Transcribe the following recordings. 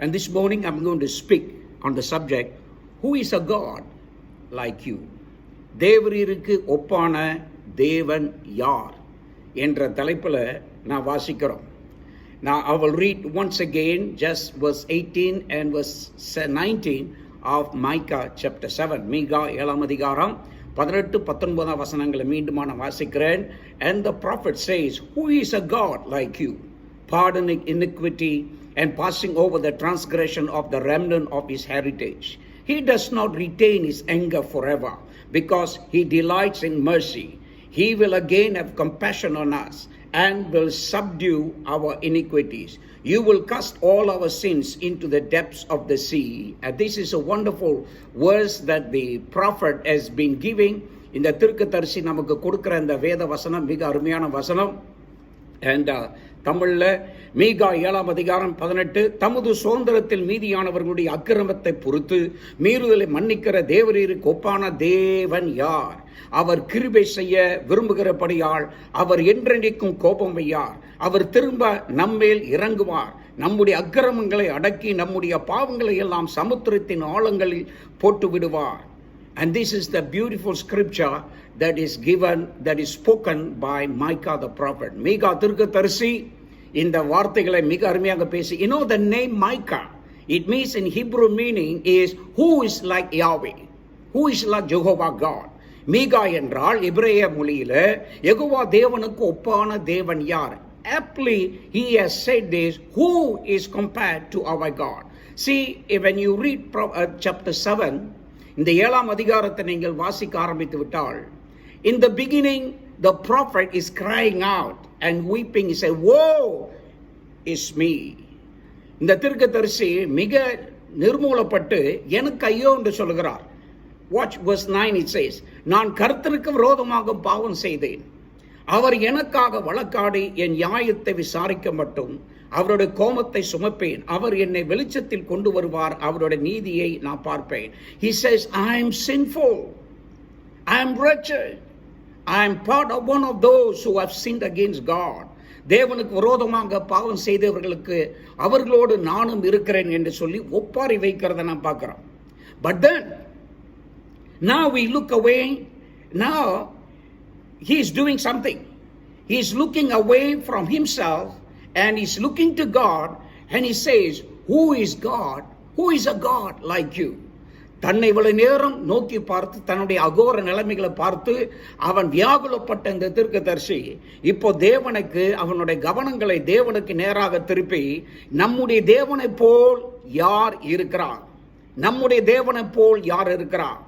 And this morning I'm going to speak on the subject, who is a God like you? தேவரீருக்கு ஒப்பான தேவன் யார் என்ற தலைப்பில் நான் வாசிக்கிறோம். Now I will read once again just verse 18 and verse 19 of Micah chapter 7. மீகா 7ஆம் அதிகாரம் 18-19 வசனங்களை மீண்டும் நான் வாசிக்கிறேன். And the prophet says, who is a God like you, pardoning iniquity and passing over the transgression of the remnant of his heritage? He does not retain his anger forever, because he delights in mercy. He will again have compassion on us and will subdue our iniquities. You will cast all our sins into the depths of the sea. And this is a wonderful verse that the prophet has been giving. இந்த தீர்க்கதரிசி நமக்கு கொடுக்கிற இந்த வேத வசனம் மிக அருமையான வசனம். And தமிழ்ல மீகா 7ஆம் அதிகாரம் 18, தமது சுதந்திரத்தில் மீதியானவர்களுடைய அக்கிரமத்தை பொறுத்து மீறுதலை மன்னிக்கிற தேவரீருக்கு ஒப்பான தேவன் யார்? அவர் கிருபை செய்ய விரும்புகிறபடியால் அவர் என்றென்றைக்கும் கோபம் வையார். அவர் திரும்ப நம்மேல் இறங்குவார். நம்முடைய அக்கிரமங்களை அடக்கி நம்முடைய பாவங்களை எல்லாம் சமுத்திரத்தின் ஆழங்களில் போட்டு விடுவார். And this is the beautiful scripture that is given, that is spoken by Micah the prophet. மீகா தீர்க்கதரிசி இந்த வார்த்தைகளை மிக அருமையாக பேசி, you know the name Micah, it means in Hebrew meaning is who is like Yahweh, who is like Jehovah God. மீகா என்றால் எபிரேய மொழியில யெகோவா தேவனுக்கு ஒப்பான தேவன் யார்? Aptly he has said this, who is compared to our God. See, when you read chapter 7, இந்த 7ஆம் அதிகாரத்தை நீங்கள் வாசிக்க ஆரம்பித்து விட்டால், in the beginning the prophet is crying out and weeping. He said, woe is me. இந்த தீர்க்கதரிசி மிக நிர்மூலப்பட்டு எனக்கு ஐயோ என்று சொல்கிறார். Watch verse 9, it says, நான் கர்த்தருக்கு விரோதமாக பாவம் செய்தேன். அவர் எனக்காக வழக்காடி என் நியாயத்தை விசாரிக்க மட்டும் அவருடைய கோபத்தை சுமப்பேன். அவர் என்னை வெளிச்சத்தில் கொண்டு வருவார். அவருடைய நீதியை நான் பார்ப்பேன். He says, I am sinful, I am wretched, I am part of one of those who have sinned against God. தேவனுக்கு விரோதமாக பாவம் செய்தவர்களுக்கு அவர்களோடு நானும் இருக்கிறேன் என்று சொல்லி ஒப்பாரி வைக்கிறத நான் பார்க்கிறோம். But then now we look away. Now he is doing something. He is looking away from himself and he's looking to God, and he says, who is God? Who is a God like you? தன்னை இவ்வளவு நேரம் நோக்கி பார்த்து தன்னுடைய அகோர நிலைமைகளை பார்த்து அவன் வியாகுலப்பட்ட இந்த தீர்க்கதரிசி இப்போ தேவனுக்கு அவனுடைய கவனங்களை தேவனுக்கு நேராக திருப்பி, நம்முடைய தேவனை போல் யார் இருக்கிறார்? நம்முடைய தேவனை போல் யார் இருக்கிறார்?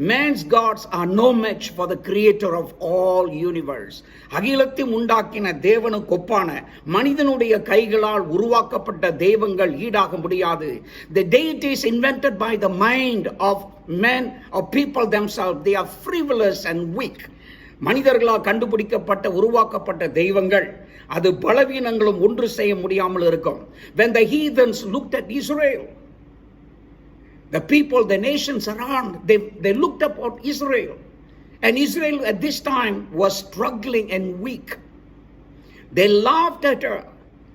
Man's gods are no match for the creator of all universe. அகிலத்தை உண்டாக்கின தேவனுக்கு ஒப்பான மனிதனுடைய கைகளால் உருவாக்கப்பட்ட தெய்வங்கள் ஈடாக முடியாது. The deities invented by the mind of men or people themselves, they are frivolous and weak. மனிதர்களால் கண்டுபிடிக்கப்பட்ட உருவாக்கப்பட்ட தெய்வங்கள் அது பலவீனங்களும் ஒன்று செய்ய முடியாமல் இருக்கும். When the heathens looked at Israel, the people, the nations around, they looked up at Israel. And Israel at this time was struggling and weak. They laughed at her,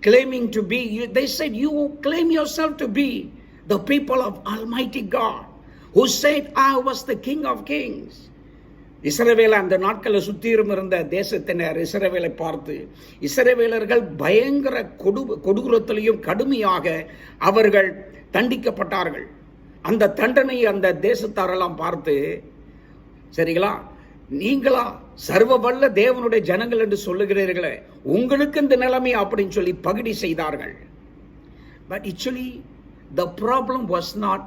claiming to be, they said, you claim yourself to be the people of Almighty God, who said, I was the King of Kings. இஸ்ரவேல அந்த நாட்களில் சுற்றிலும் இருந்த தேசத்தினர் இஸ்ரவேலை பார்த்து, இஸ்ரவேலர்கள் பயங்கர கொடூரத்திலையும் கடுமையாக அவர்கள் தண்டிக்கப்பட்டார்கள். அந்த தண்டனை அந்த தேசத்தாரெல்லாம் பார்த்து, சரிங்களா, நீங்களா சர்வ வல்ல தேவனுடைய ஜனங்கள் என்று சொல்லுகிறீர்களே, உங்களுக்கு இந்த நிலைமை அப்படின்னு சொல்லி பகிடி செய்தார்கள். But actually the problem was not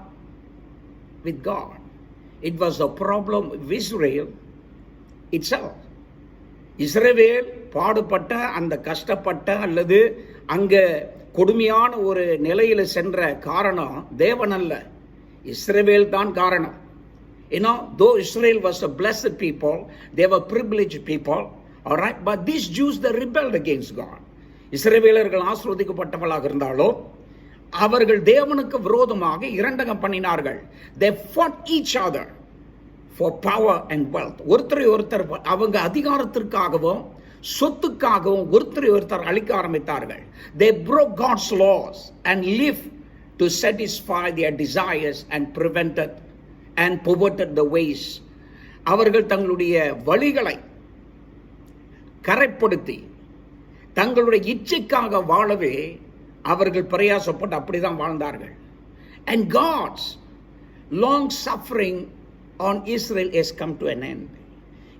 with God. It was the problem with Israel itself. இஸ்ரவேல் பாடுபட்ட அந்த கஷ்டப்பட்ட அல்லது அங்க கொடுமையான ஒரு நிலையில சென்ற காரணம் தேவன் அல்ல, இஸ்ரவேல் தான் காரணம். You know, though Israel was a blessed people, they were privileged people, all right, but these Jews, they rebelled against God. இஸ்ரவேலர்கள் ஆசீர்வதிக்கப்பட்டவர்களாக இருந்தாலும் அவர்கள் தேவனுக்கு விரோதமாக இரண்டகம் பண்ணினார்கள். They fought each other for power and wealth. ஒருத்தரை ஒருத்தர் அவங்க அதிகாரத்திற்காகவும் சொத்துக்காகவும் ஒருத்தரை ஒருத்தர் அழிக்க ஆரம்பித்தார்கள். They broke God's laws and lived to to satisfy their desires and prevented and perverted the ways. அவர்கள் தங்களுடைய வழிகளை கரைப்படுத்தி தங்களுடைய இச்சைக்காக வாழவே அவர்கள் பிரயாசப்பட்டு அப்படிதான் வாழ்ந்தார்கள். And God's long suffering on Israel has come to an end.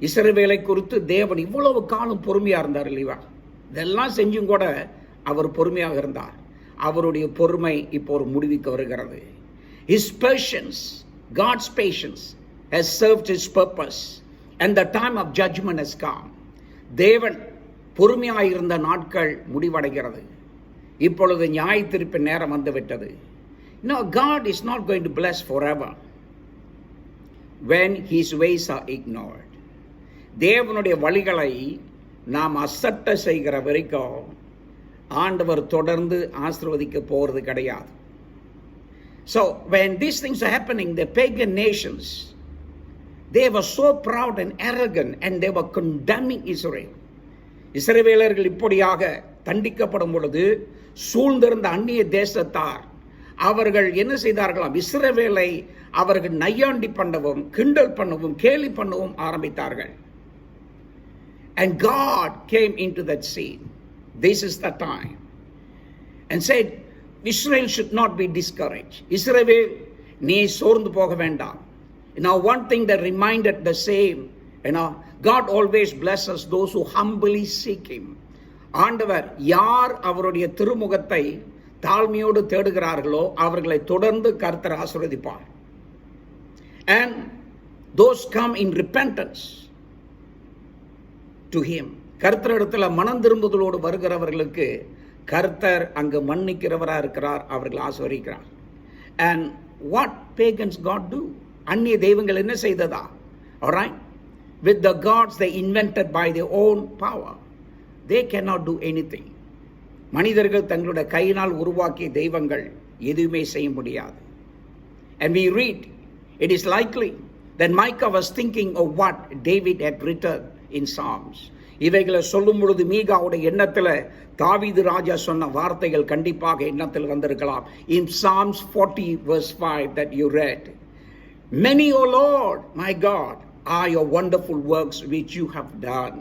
இஸ்ரவேலை குறித்து தேவன் இவ்வளவு காலம் பொறுமையா இருந்தார் இல்லையா? இதெல்லாம் செஞ்சும் கூட அவர் பொறுமையாக இருந்தார். அவருடைய பொறுமை இப்போ ஒரு முடிவுக்கு வருகிறது. His patience, God's patience has served his purpose and the time of judgment has come. தேவன் பொறுமையாக இருந்த நாட்கள் முடிவடைகிறது. இப்பொழுது நியாய தீர்ப்பு நேரம் வந்துவிட்டது. No, God is not going to bless forever when his ways are ignored. தேவனுடைய வழிகளை நாம் அசட்ட செய்கிற வரைக்கும் ஆண்டவர் தொடர்ந்து ஆசீர்வதிக்க போறது கிடையாது. So when these things are happening, the pagan nations, they were so proud and arrogant and they were condemning Israel. இஸ்ரவேலர்கள் இப்படியாக தண்டிக்கப்படும் பொழுது சூழ்ந்திருந்த அந்நிய தேசத்தார் அவர்கள் என்ன செய்தார்களாம்? இஸ்ரவேலை அவர்கள் நையாண்டி பண்ணவும் கிண்டல் பண்ணவும் கேலி பண்ணவும் ஆரம்பித்தார்கள். And God came into that scene. This is the time. And said, Israel should not be discouraged. இஸ்ரவேல் நீ சோர்ந்து போக வேண்டாம். Now one thing that reminded the same, God always blesses those who humbly seek him. ஆண்டவர் யார் அவருடைய திருமுகத்தை தாழ்மையோடு தேடுகிறார்களோ அவர்களை தொடர்ந்து கர்த்தர் ஆசீர்வதிப்பார். And those come in repentance to him. கர்த்தரிடத்துல மனம் திரும்புதலோடு வருகிறவர்களுக்கு கர்த்தர் அங்கு மன்னிக்கிறவரா இருக்கிறார், அவர்கள் ஆசீர்வதிக்கிறார். And what pagans God do? அந்நிய தெய்வங்கள் என்ன செய்ததா? Alright? With the gods they invented by their own power, they cannot do anything. மனிதர்கள் தங்களுடைய கையினால் உருவாக்கிய தெய்வங்கள் எதுவுமே செய்ய முடியாது. And we read, it is likely that Micah was thinking of what David had written in Psalms. இவைகளை சொல்லும் பொழுது மீகாவுடைய எண்ணத்துல தாவீது ராஜா சொன்ன வார்த்தைகள் கண்டிப்பாக எண்ணத்தில் வந்திருக்கலாம். In Psalms 40 verse 5 that you read, many, O Lord, my God, are your wonderful works which you have done,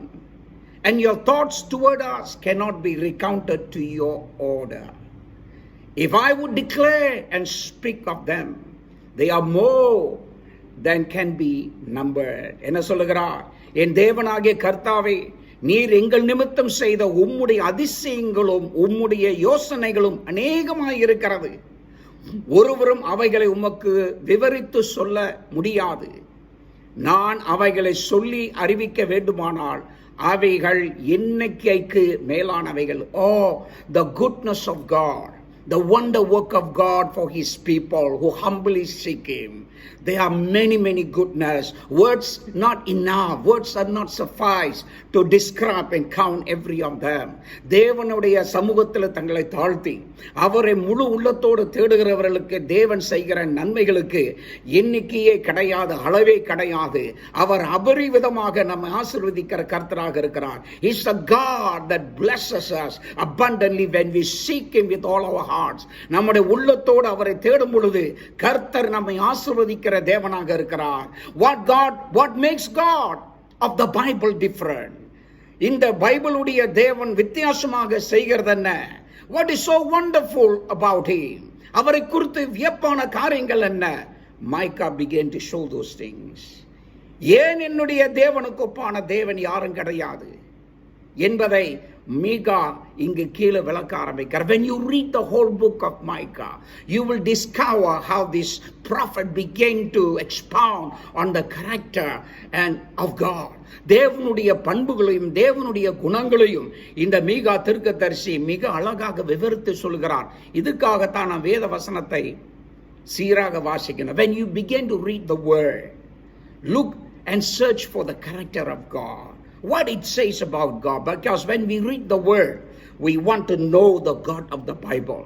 and your thoughts toward us cannot be recounted to your order. If I would declare and speak of them, they are more than can be numbered. என்ன சொல்லுகிறார்? என் தேவனாகிய கர்த்தாவே, நீர் எங்கள் நிமித்தம் செய்த உம்முடைய அதிசயங்களும் உம்முடைய யோசனைகளும் அநேகமாய் இருக்கிறது. ஒருவரும் அவைகளை உமக்கு விவரித்து சொல்ல முடியாது. நான் அவைகளை சொல்லி அறிவிக்க வேண்டுமானால் அவைகள் எண்ணிக்கைக்கு மேலானவைகள். Oh, the goodness of God, the wonder work of God for his people who humbly seek him. There are many, many goodness. Words not enough. Words are not suffice to describe and count every of them. தேவனுடைய சமூகத்தில் தங்களை தாழ்த்தி அவரை முழு உள்ளத்தோடு தேடுகிறவர்களுக்கு தேவன் செய்கிற நன்மைகளுக்கு எண்ணிக்கையே கிடையாது, அளவே கிடையாது. அவர் அபரிவிதமாக நம்மை ஆசீர்வதிக்கிற கர்த்தராக இருக்கிறார். He's a God that blesses us abundantly when we seek him with all our hearts. நம்முடைய உள்ளத்தோடு அவரை தேடும் பொழுது கர்த்தர் நம்மை ஆசீர்வதிக்கிற தேவனாக இருக்கிறார். What makes God of the Bible different? இந்த பைபிளுடைய தேவன் வித்தியாசமாக செய்கிறது என்ன? What is so wonderful about him? அவரை குறித்து வியப்பான காரியங்கள் என்ன? Micah began to show those things. ஏன் என்னுடைய தேவனுக்கு ஒப்பான தேவன் யாரும் கிடையாது என்பதை மீகா இங்கு கீழே விளக்க ஆரம்பிக்கிறார். When you read the whole book of Micah, you will discover how this prophet began to expound on the character and of God. தேவனுடைய பண்புகளையும் தேவனுடைய குணங்களையும் இந்த மீகா தீர்க்கதரிசி மிக அழகாக விவரித்து சொல்கிறார். இதுக்காகத்தான் நான் வேத வசனத்தை சீராக வாசிக்கணும். When you begin to read the word, look and search for the character of God, what it says about God, because when we read the word, we want to know the God of the Bible.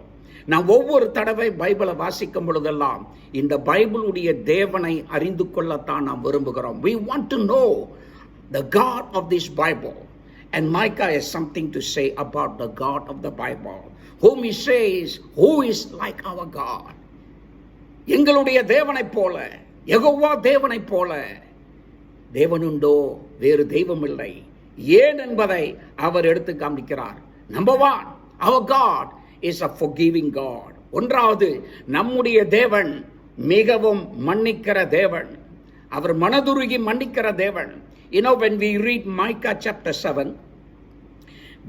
நாம் ஒவ்வொரு தடவை பைபிளை வாசிக்கும் பொழுதெல்லாம் இந்த பைபிளுடைய தேவனை அறிந்து கொள்ளத்தான் நாம் விரும்புகிறோம். We want to know the God of this Bible. And Micah has something to say about the God of the Bible, whom he says, who is like our God? எங்களுடைய தேவனைப் போல, யெகோவா தேவனைப் போல தேவனுண்டோ? வேறு தெய்வம் இல்லை. ஏன் என்பதை அவர் எடுத்து காண்பிக்கிறார். Number 1, our God is a forgiving God. ஒன்றாவது, நம்முடைய தேவன் மிகவும் மன்னிக்கிற தேவன். அவர் மனதுருகி மன்னிக்கிற தேவன். You know, when we read Micah chapter 7,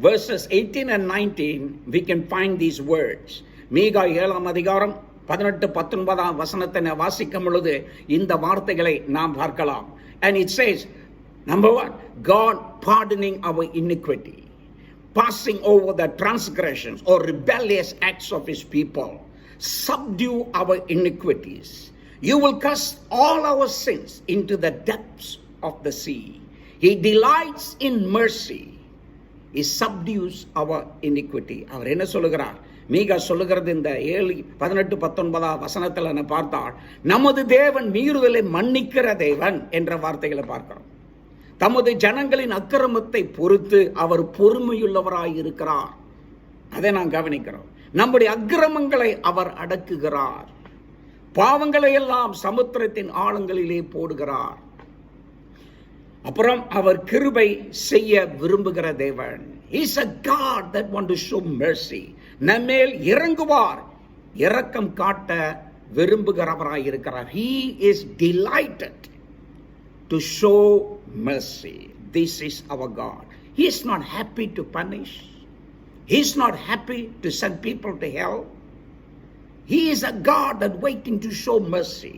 verses 18 and 19, we can find these words. மீகா 7ஆம் அதிகாரம் 18-19 வசனத்தை வாசிக்கும் பொழுது இந்த வார்த்தைகளை நாம் பார்க்கலாம். And it says, number 1, God pardoning our iniquity, passing over the transgressions or rebellious acts of his people, subdue our iniquities. You will cast all our sins into the depths of the sea. He delights in mercy. He subdues our iniquity. அவர் என்ன சொல்லுகிறார்? மீகா சொல்லுகிறது இந்த 18-19 வசனத்தில் நான் பார்த்தால், நமது தேவன் மீறுதலை மன்னிக்கிற தேவன் என்ற வார்த்தைகளை பார்க்கிறோம். தமது ஜனங்களின் அக்கிரமத்தை பொறுத்து அவர் பொறுமையுள்ளவராய் இருக்கிறார். அதை நான் கவனிக்கிறோம். நம்முடைய அக்கிரமங்களை அவர் அடக்குகிறார். பாவங்களை எல்லாம் சமுத்திரத்தின் ஆழங்களிலே போடுகிறார். அப்புறம் அவர் கிருபை செய்ய விரும்புகிற தேவன். He is a God that want to show mercy. நம்மேல் இறங்குவார், இரக்கம் காட்ட விரும்புகிறவராய் இருக்கிறார். He is delighted to show mercy. This is our God. He is not happy to punish. He is not happy to send people to hell. He is a God that waiting to show mercy.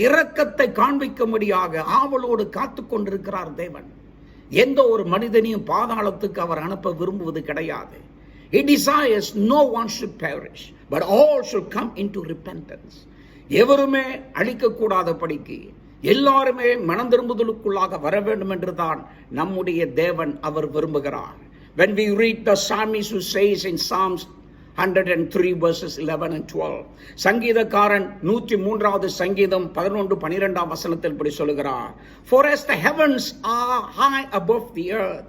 இரக்கத்தை காண்பிக்கும்படியாக ஆவலோடு காத்து கொண்டிருக்கிறார் தேவன். எந்த ஒரு மனிதனையும் பாதாளத்துக்கு அவர் அனுப்ப விரும்புவது கிடையாது. He desires no one should perish, but all should come into repentance. எவருமே அழிக்கக்கூடாதபடிக்கு எல்லாருமே மனம் திரும்புதலுக்குள்ளாக வர வேண்டும் என்றுதான் நம்முடைய தேவன் அவர் விரும்புகிறார். When we read the psalmist who says in Psalms 103 verses 11 and 12, சங்கீதக்காரன் 103வது சங்கீதம் 11-12 வசனத்தில் இப்படி சொல்லுகிறார், For as the heavens are high above the earth,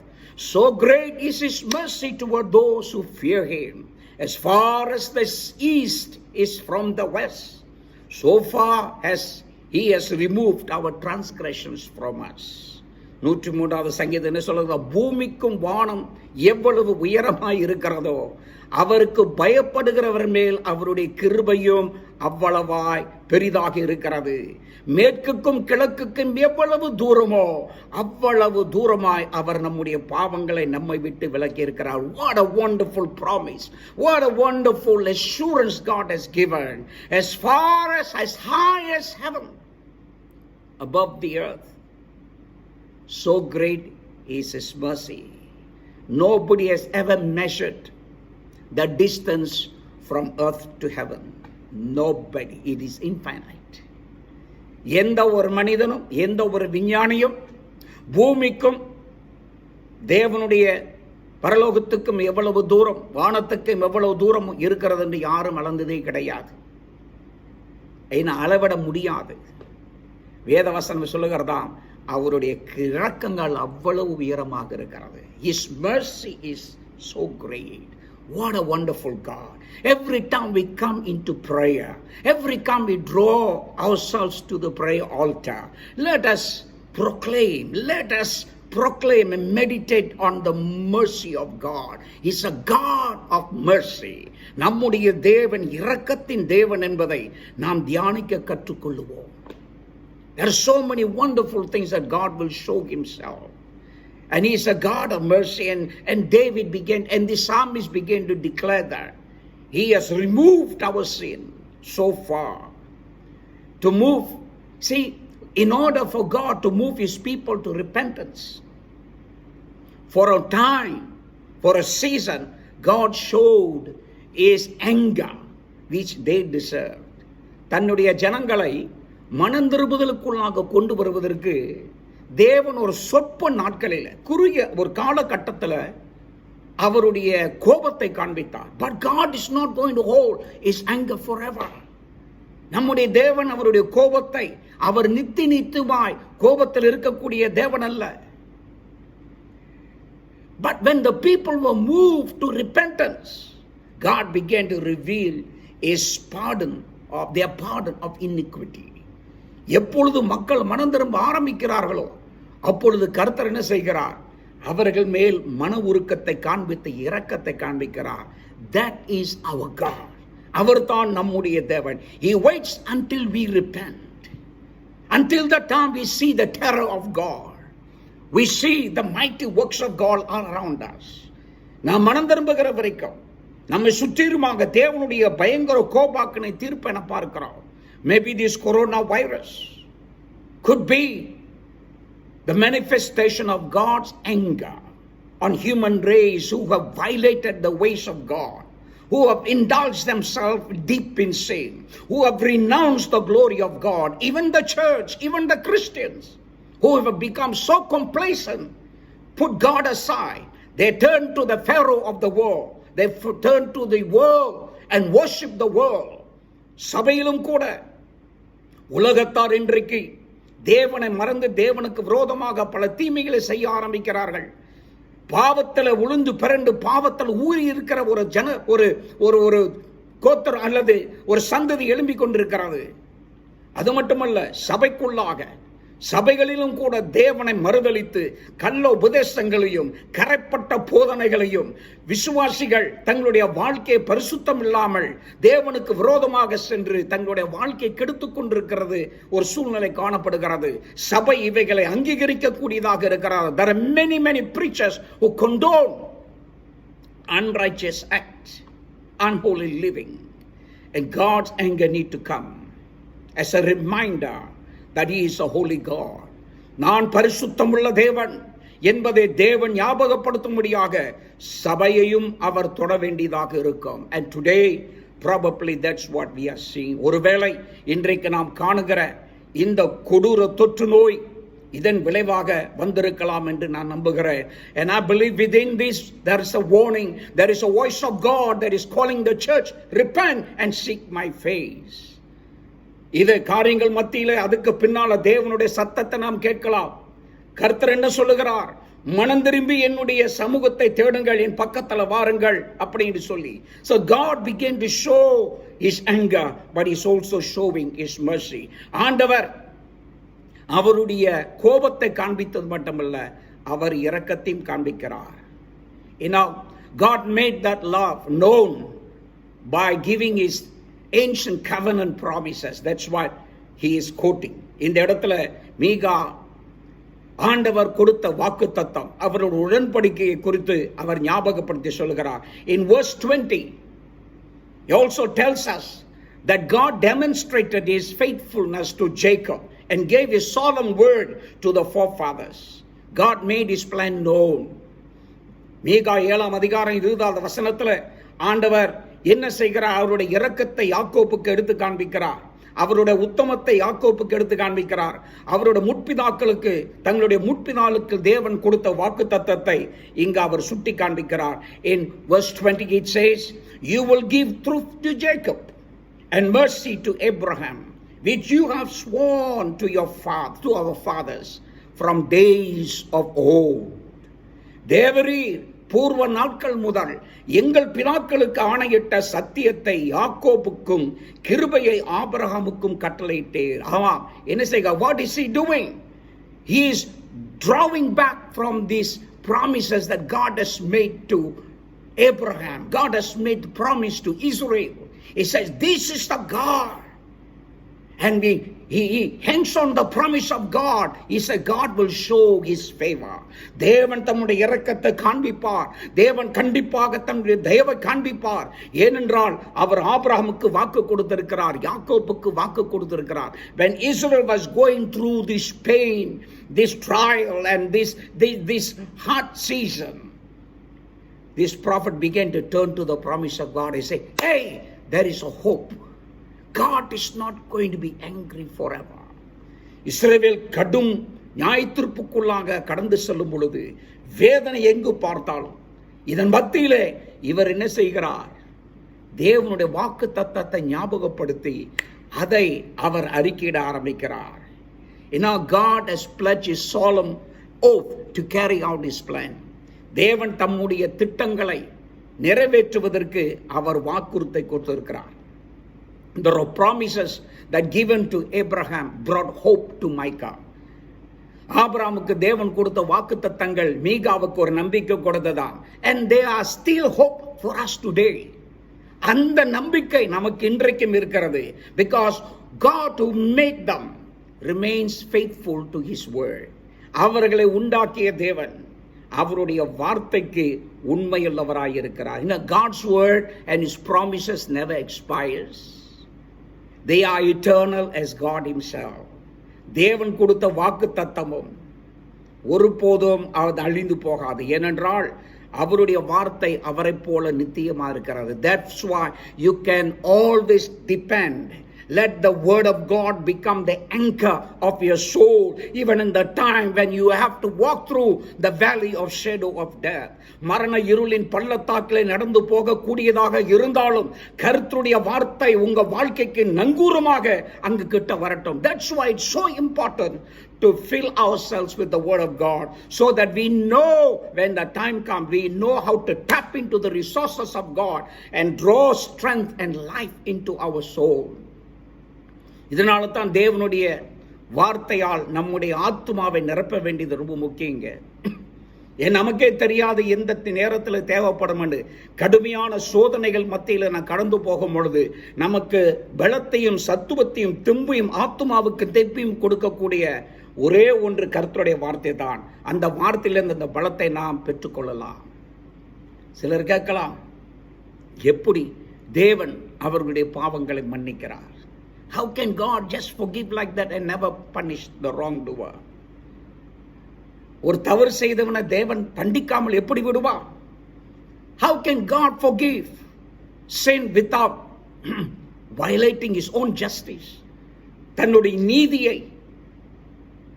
so great is his mercy toward those who fear him. As far as the east is from the west, so far as he has removed our transgressions from us. 103வது சங்கீதம் என்ன சொல்லுது? பூமிக்கும் வானம் எவ்வளவு உயரமாய் இருக்கிறதோ அவருக்கு பயப்படுகிறவர் மேல் அவருடைய கிருபையும் அவ்வளவாய் பெரிதாக இருக்கிறது. மேற்குக்கும் கிழக்குக்கும் எவ்வளவு தூரமோ அவ்வளவு தூரமாய் அவர் நம்முடைய பாவங்களை நம்மை விட்டு விலக்கி இருக்கிறார். What a wonderful promise. What a wonderful assurance God has given. As far as high as heaven above the earth, so great is his mercy. Nobody has ever measured the distance from earth to heaven. Nobody. It is infinite. எந்த ஒரு மனிதனும் எந்த ஒரு விஞ்ஞானியும் பூமிக்கும் தேவனுடைய பரலோகத்துக்கும் எவ்வளவு தூரம், வானத்துக்கும் எவ்வளவு தூரம் இருக்கிறது என்று யாரும் அளந்ததே கிடையாது. ஏன்னா அளவிட முடியாது. வேதவசனம் சொல்லுகிறதாம், அவருடைய இரக்கங்கள் அவ்வளவு உயரமாக இருக்கிறது. His mercy is so great. What a wonderful God. Every time we come into prayer, every time we draw ourselves to the prayer altar, let us proclaim and meditate on the mercy of God. He's a God of mercy. நம்முடைய தேவன் இரக்கத்தின் தேவன் என்பதை நாம் தியானிக்க கற்றுக்கொள்வோம். There are so many wonderful things that God will show himself. And he is a God of mercy. And David began, and the psalmist began to declare that he has removed our sin so far. To move, see, in order for God to move his people to repentance, for a time, for a season, God showed his anger, which they deserved. தன்னுடைய ஜனங்களை மனந்திரும்புதலுக்குள்ளாக கொண்டு வருவதற்கு தேவன் ஒரு சொற்ப நாட்களில், குறுகிய ஒரு காலகட்டத்தில் அவருடைய கோபத்தை காண்பித்தார். But God is not going to hold his anger forever. நம்முடைய தேவன் அவருடைய கோபத்தை, அவர் நித்தியமாய் கோபத்தில் இருக்கக்கூடிய தேவன் அல்ல. But when the people were moved to repentance, God began to reveal His pardon of iniquity. எப்பொழுது மக்கள் மனம் திரும்ப ஆரம்பிக்கிறார்களோ அப்பொழுது கர்த்தர் என்ன செய்கிறார்? அவர்கள் மேல் மன உருக்கத்தை காண்பித்து இரக்கத்தை காண்பிக்கிறார். That is our God. அவர்தான் நம்முடைய தேவன். He waits until we repent. Until the time we see the terror of God. We see the mighty works of God all around us. நாம் மனம் திரும்புகிற வரைக்கும் நம்மை சுற்றிலுமாக தேவனுடைய பயங்கர கோபாக்கினை தீர்ப்பை என பார்க்கிறோம். Maybe this coronavirus could be the manifestation of God's anger on human race who have violated the ways of God, who have indulged themselves deep in sin, who have renounced the glory of God, even the church, even the Christians, who have become so complacent, put God aside. They turn to the Pharaoh of the world. They turn to the world and worship the world. சபையிலும் கூட உலகத்தார் இன்றைக்கு தேவனை மறந்து தேவனுக்கு விரோதமாக பல தீமைகளை செய்ய ஆரம்பிக்கிறார்கள். பாவத்தில் உளுந்து பிறண்டு பாவத்தில் ஊறி இருக்கிற ஒரு கோத்திரம் அல்லது ஒரு சந்ததி எழும்பிக் கொண்டிருக்கிறது. அது மட்டுமல்ல, சபைகளிலும் கூட தேவனை மறுதலித்து கள்ள உபதேசங்களையும் கரைப்பட்ட போதனைகளையும் விசுவாசிகள் தங்களுடைய வாழ்க்கையை பரிசுத்தம் இல்லாமல் தேவனுக்கு விரோதமாக சென்று தங்களுடைய வாழ்க்கையை கெடுத்துக் கொண்டிருக்கிறது ஒரு சூழ்நிலை காணப்படுகிறது. சபை இவைகளை அங்கீகரிக்க கூடியதாக இருக்கிறது. There are many preachers who condone unrighteous acts, unholy living, and God's anger need to come as a reminder that He is a holy God. நான் பரிசுத்தமுள்ள தேவன் என்பதை தேவன் ஞாபகப்படுத்தும்படியாக சபையையும் அவர் தொட வேண்டியதாக இருக்கும். And today probably that's what we are seeing. ஒருவேளை இன்றைக்கு நாம் காணுகிற இந்த கொடூர தொற்று நோய் இதன் விளைவாக வந்திருக்கலாம் என்று நான் நம்புகிறேன். And I believe within this there is a warning, there is a voice of God that is calling the church, repent and seek my face. இது காரியங்கள் மத்தியிலே அதுக்கு பின்னால தேவனுடைய சத்தத்தை நாம் கேட்கலாம். கர்த்தர் என்ன சொல்லுகிறார்? மனம் திரும்பி என்னுடைய சமூகத்தை தேடுங்கள், என் பக்கத்துல வாருங்கள் அப்படின்னு சொல்லி. So God began to show His anger, but He's also showing His mercy. ஆண்டவர் அவருடைய கோபத்தை காண்பித்தது மட்டுமல்ல, அவர் இரக்கத்தையும் காண்பிக்கிறார். You know, God made that love known by giving His ancient covenant promises. That's what he is quoting. இந்த இடத்துல மீகா ஆண்டவர் கொடுத்த வாக்குத்தத்தம், அவருடைய உடன்படிக்கையை குறித்து அவர் ஞாபகப்படுத்தி சொல்கிறார். In verse 20 he also tells us that God demonstrated His faithfulness to Jacob and gave His solemn word to the forefathers. God made His plan known. மீகா 7 அதிகாரம் 20 வசனத்துல ஆண்டவர் என்ன செய்கிறார்? அவருடைய இரக்கத்தை யாக்கோப்புக்கு எடுத்து காண்பிக்கிறார். அவருடைய உத்தமத்தை யாக்கோப்புக்கு எடுத்து காண்பிக்கிறார். அவருடைய முற்பிதாக்களுக்கு தங்களுடைய முற்பிதாக்களுக்கு தேவன் கொடுத்த வாக்குத்தத்தத்தை இங்கு அவர் சுட்டி காண்பிக்கிறார். In verse 20 it says, you will give truth to Jacob and mercy to Abraham, which you have sworn to our fathers from days of old. தேவரீர் பூர்வ நாட்கள் முதல் எங்கள் பிதாக்களுக்கு ஆணையிட்ட சத்தியத்தை யாக்கோபுக்கும் கிருபையை ஆபிரகாமுக்கும் கட்டளையிட்டீர். ஆமாம், என்ன செய்க? What is he doing? He is drawing back from these promises that God has made to Abraham. God has made the promise to Israel. He says, this is the God. And he hangs on the promise of God. He said God will show His favor. தேவன் தம்முடைய இரக்கத்தை காண்பிப்பார். தேவன் கண்டிப்பாக தம்முடைய தயவை காண்பிப்பார். ஏனென்றால் அவர் ஆபிரகாமுக்கு வாக்கு கொடுத்திருக்கிறார், யாக்கோபுக்கு வாக்கு கொடுத்திருக்கிறார். When Israel was going through this pain, this trial and this hard season, this prophet began to turn to the promise of God. He said, hey, there is a hope. God is not going to be angry forever. இஸ்ரவேல் கடும் நியாயத்தீர்ப்புக்குள்ளாக கடந்து செல்லும் பொழுது வேதனை எங்கு பார்த்தாலும் இதன் மத்தியிலே இவர் என்ன செய்கிறார்? தேவனுடைய வாக்கு தத்தத்தை ஞாபகப்படுத்தி அதை அவர் அறிக்கையிட ஆரம்பிக்கிறார். You know, God has pledged His solemn oath to carry out His plan. தேவன் தம்முடைய திட்டங்களை நிறைவேற்றுவதற்கு அவர் வாக்குறுதி கொடுத்திருக்கிறார். There are promises that given to Abraham brought hope to Micah. ஆபிரகாமுக்கு தேவன் கொடுத்த வாக்குத்தத்தங்கள் மீகாவுக்கு ஒரு நம்பிக்கை கொடுத்ததாம். And they are still hope for us today. அந்த நம்பிக்கை நமக்கு இன்றைக்கும் இருக்கிறது. Because God who made them remains faithful to his word. அவர்களை உண்டாக்கிய தேவன் அவருடைய வார்த்தைக்கு உண்மையுள்ளவராய் இருக்கிறார். God's word and his promises never expires. They are eternal as God himself. தேவன் கொடுத்த வாக்குத்தத்தமும் ஒருபோதும் அது அழிந்து போகாது. ஏனென்றால் அவருடைய வார்த்தை அவரை போல நித்தியமா இருக்கிறது. That's why you can always depend. Let the word of God become the anchor of your soul, even in the time when you have to walk through the valley of shadow of death. மரண இருளின் பள்ளத்தாக்கிலே நடந்து போக கூடியதாக இருந்தாலும் கர்த்தருடைய வார்த்தை உங்க வாழ்க்கைக்கு நங்கூரமாக அங்கு கிட்ட வரட்டும். That's why it's so important to fill ourselves with the word of God, so that we know when the time comes, we know how to tap into the resources of God and draw strength and life into our soul. இதனால தான் தேவனுடைய வார்த்தையால் நம்முடைய ஆத்மாவை நிரப்ப வேண்டியது ரொம்ப முக்கியங்க. நமக்கே தெரியாது எந்த நேரத்தில் தேவைப்படும் என்று கடுமையான சோதனைகள் மத்தியில் நான் கடந்து போகும் பொழுது நமக்கு பலத்தையும் சத்துவத்தையும் தெம்பையும் ஆத்மாவுக்கு தெப்பையும் கொடுக்கக்கூடிய ஒரே ஒன்று கர்த்தருடைய வார்த்தை தான். அந்த வார்த்தையிலிருந்து அந்த பலத்தை நாம் பெற்றுக்கொள்ளலாம். சிலர் கேட்கலாம், எப்படி தேவன் அவர்களுடைய பாவங்களை மன்னிக்கிறார்? How can God just forgive like that and never punish the wrongdoer? ஒரு தவறு செய்தவனை தேவன் தண்டிக்காமல் எப்படி விடுவார்? How can God forgive sin without violating his own justice? தன்னுடைய நீதியை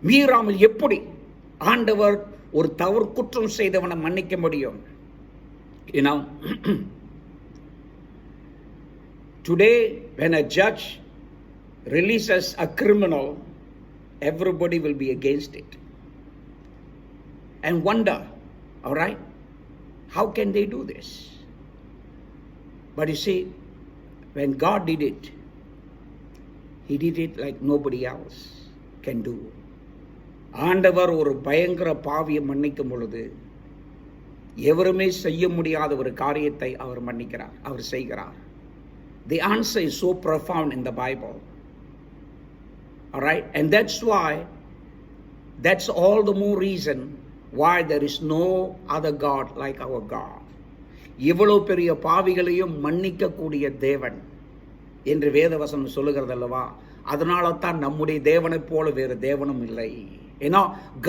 மீறாமல் எப்படி ஆண்டவர் ஒரு தவறு குற்றம் செய்தவனை மன்னிக்க முடியும்? You know, today when a judge releases a criminal, everybody will be against it and wonder, all right, how can they do this? But you see, when God did it, he did it like nobody else can do. ஆண்டவர் ஒரு பயங்கர பாவியை மன்னிக்கும் பொழுது எவருமே செய்ய முடியாத ஒரு காரியத்தை அவர் மன்னிக்கிறார், அவர் செய்கிறார். The answer is so profound in the Bible. All right, and that's all the more reason why there is no other God like our God. இவ்வளவு பெரிய பாவிகளையும் மன்னிக்க கூடிய தேவன் என்று வேதவசனம் சொல்லுகிறது அல்லவா? அதனால தான் நம்முடைய தேவனை போல வேறு தேவனும் இல்லை.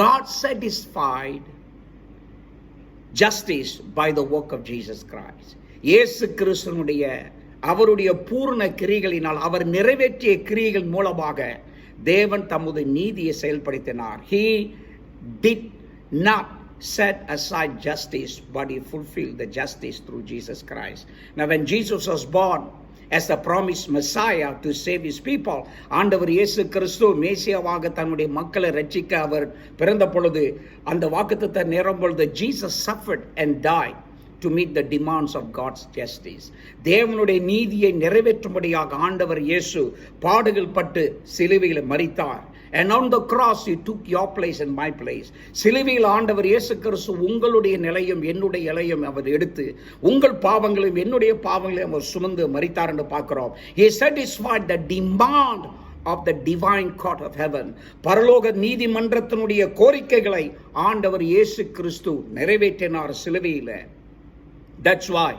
God satisfied justice by the work of Jesus Christ. இயேசு கிறிஸ்துவினுடைய அவருடைய பூர்ண கிரியைகளினால் அவர் நிறைவேற்றிய கிரியைகள் மூலமாக தேவன் தமது நீதியை செயல்படுத்தினார். He did not set aside justice, but he fulfilled the justice through Jesus Christ. Now when Jesus was born as the promised Messiah to save his people, ஆண்டவர் இயேசு கிறிஸ்து மேசியாவாக தன்னுடைய மக்களை ரட்சிக்க அவர் பிறந்த பொழுது அந்த வாக்குத்தத்தத்தை நேரும் பொழுது Jesus suffered and died to meet the demands of God's justice. தேவனுடைய நீதியை நிறைவேற்றும்படியாக ஆண்டவர் இயேசு பாடுகள் பட்டு சிலுவையில் மரித்தார். And on the cross he took your place and my place. சிலுவையில் ஆண்டவர் இயேசு கிறிஸ்து உங்களுடைய நிலையும் என்னுடைய நிலையும் அவர் எடுத்து உங்கள் பாவங்களையும் என்னுடைய பாவங்களையும் அவர் சுமந்து மரித்தார் என்று பார்க்கிறோம். He satisfied the demand of the divine court of heaven. பரலோக நீதிமன்றத்தினுடைய கோரிக்கைகளை ஆண்டவர் இயேசு கிறிஸ்து நிறைவேற்றினார் சிலுவையில். That's why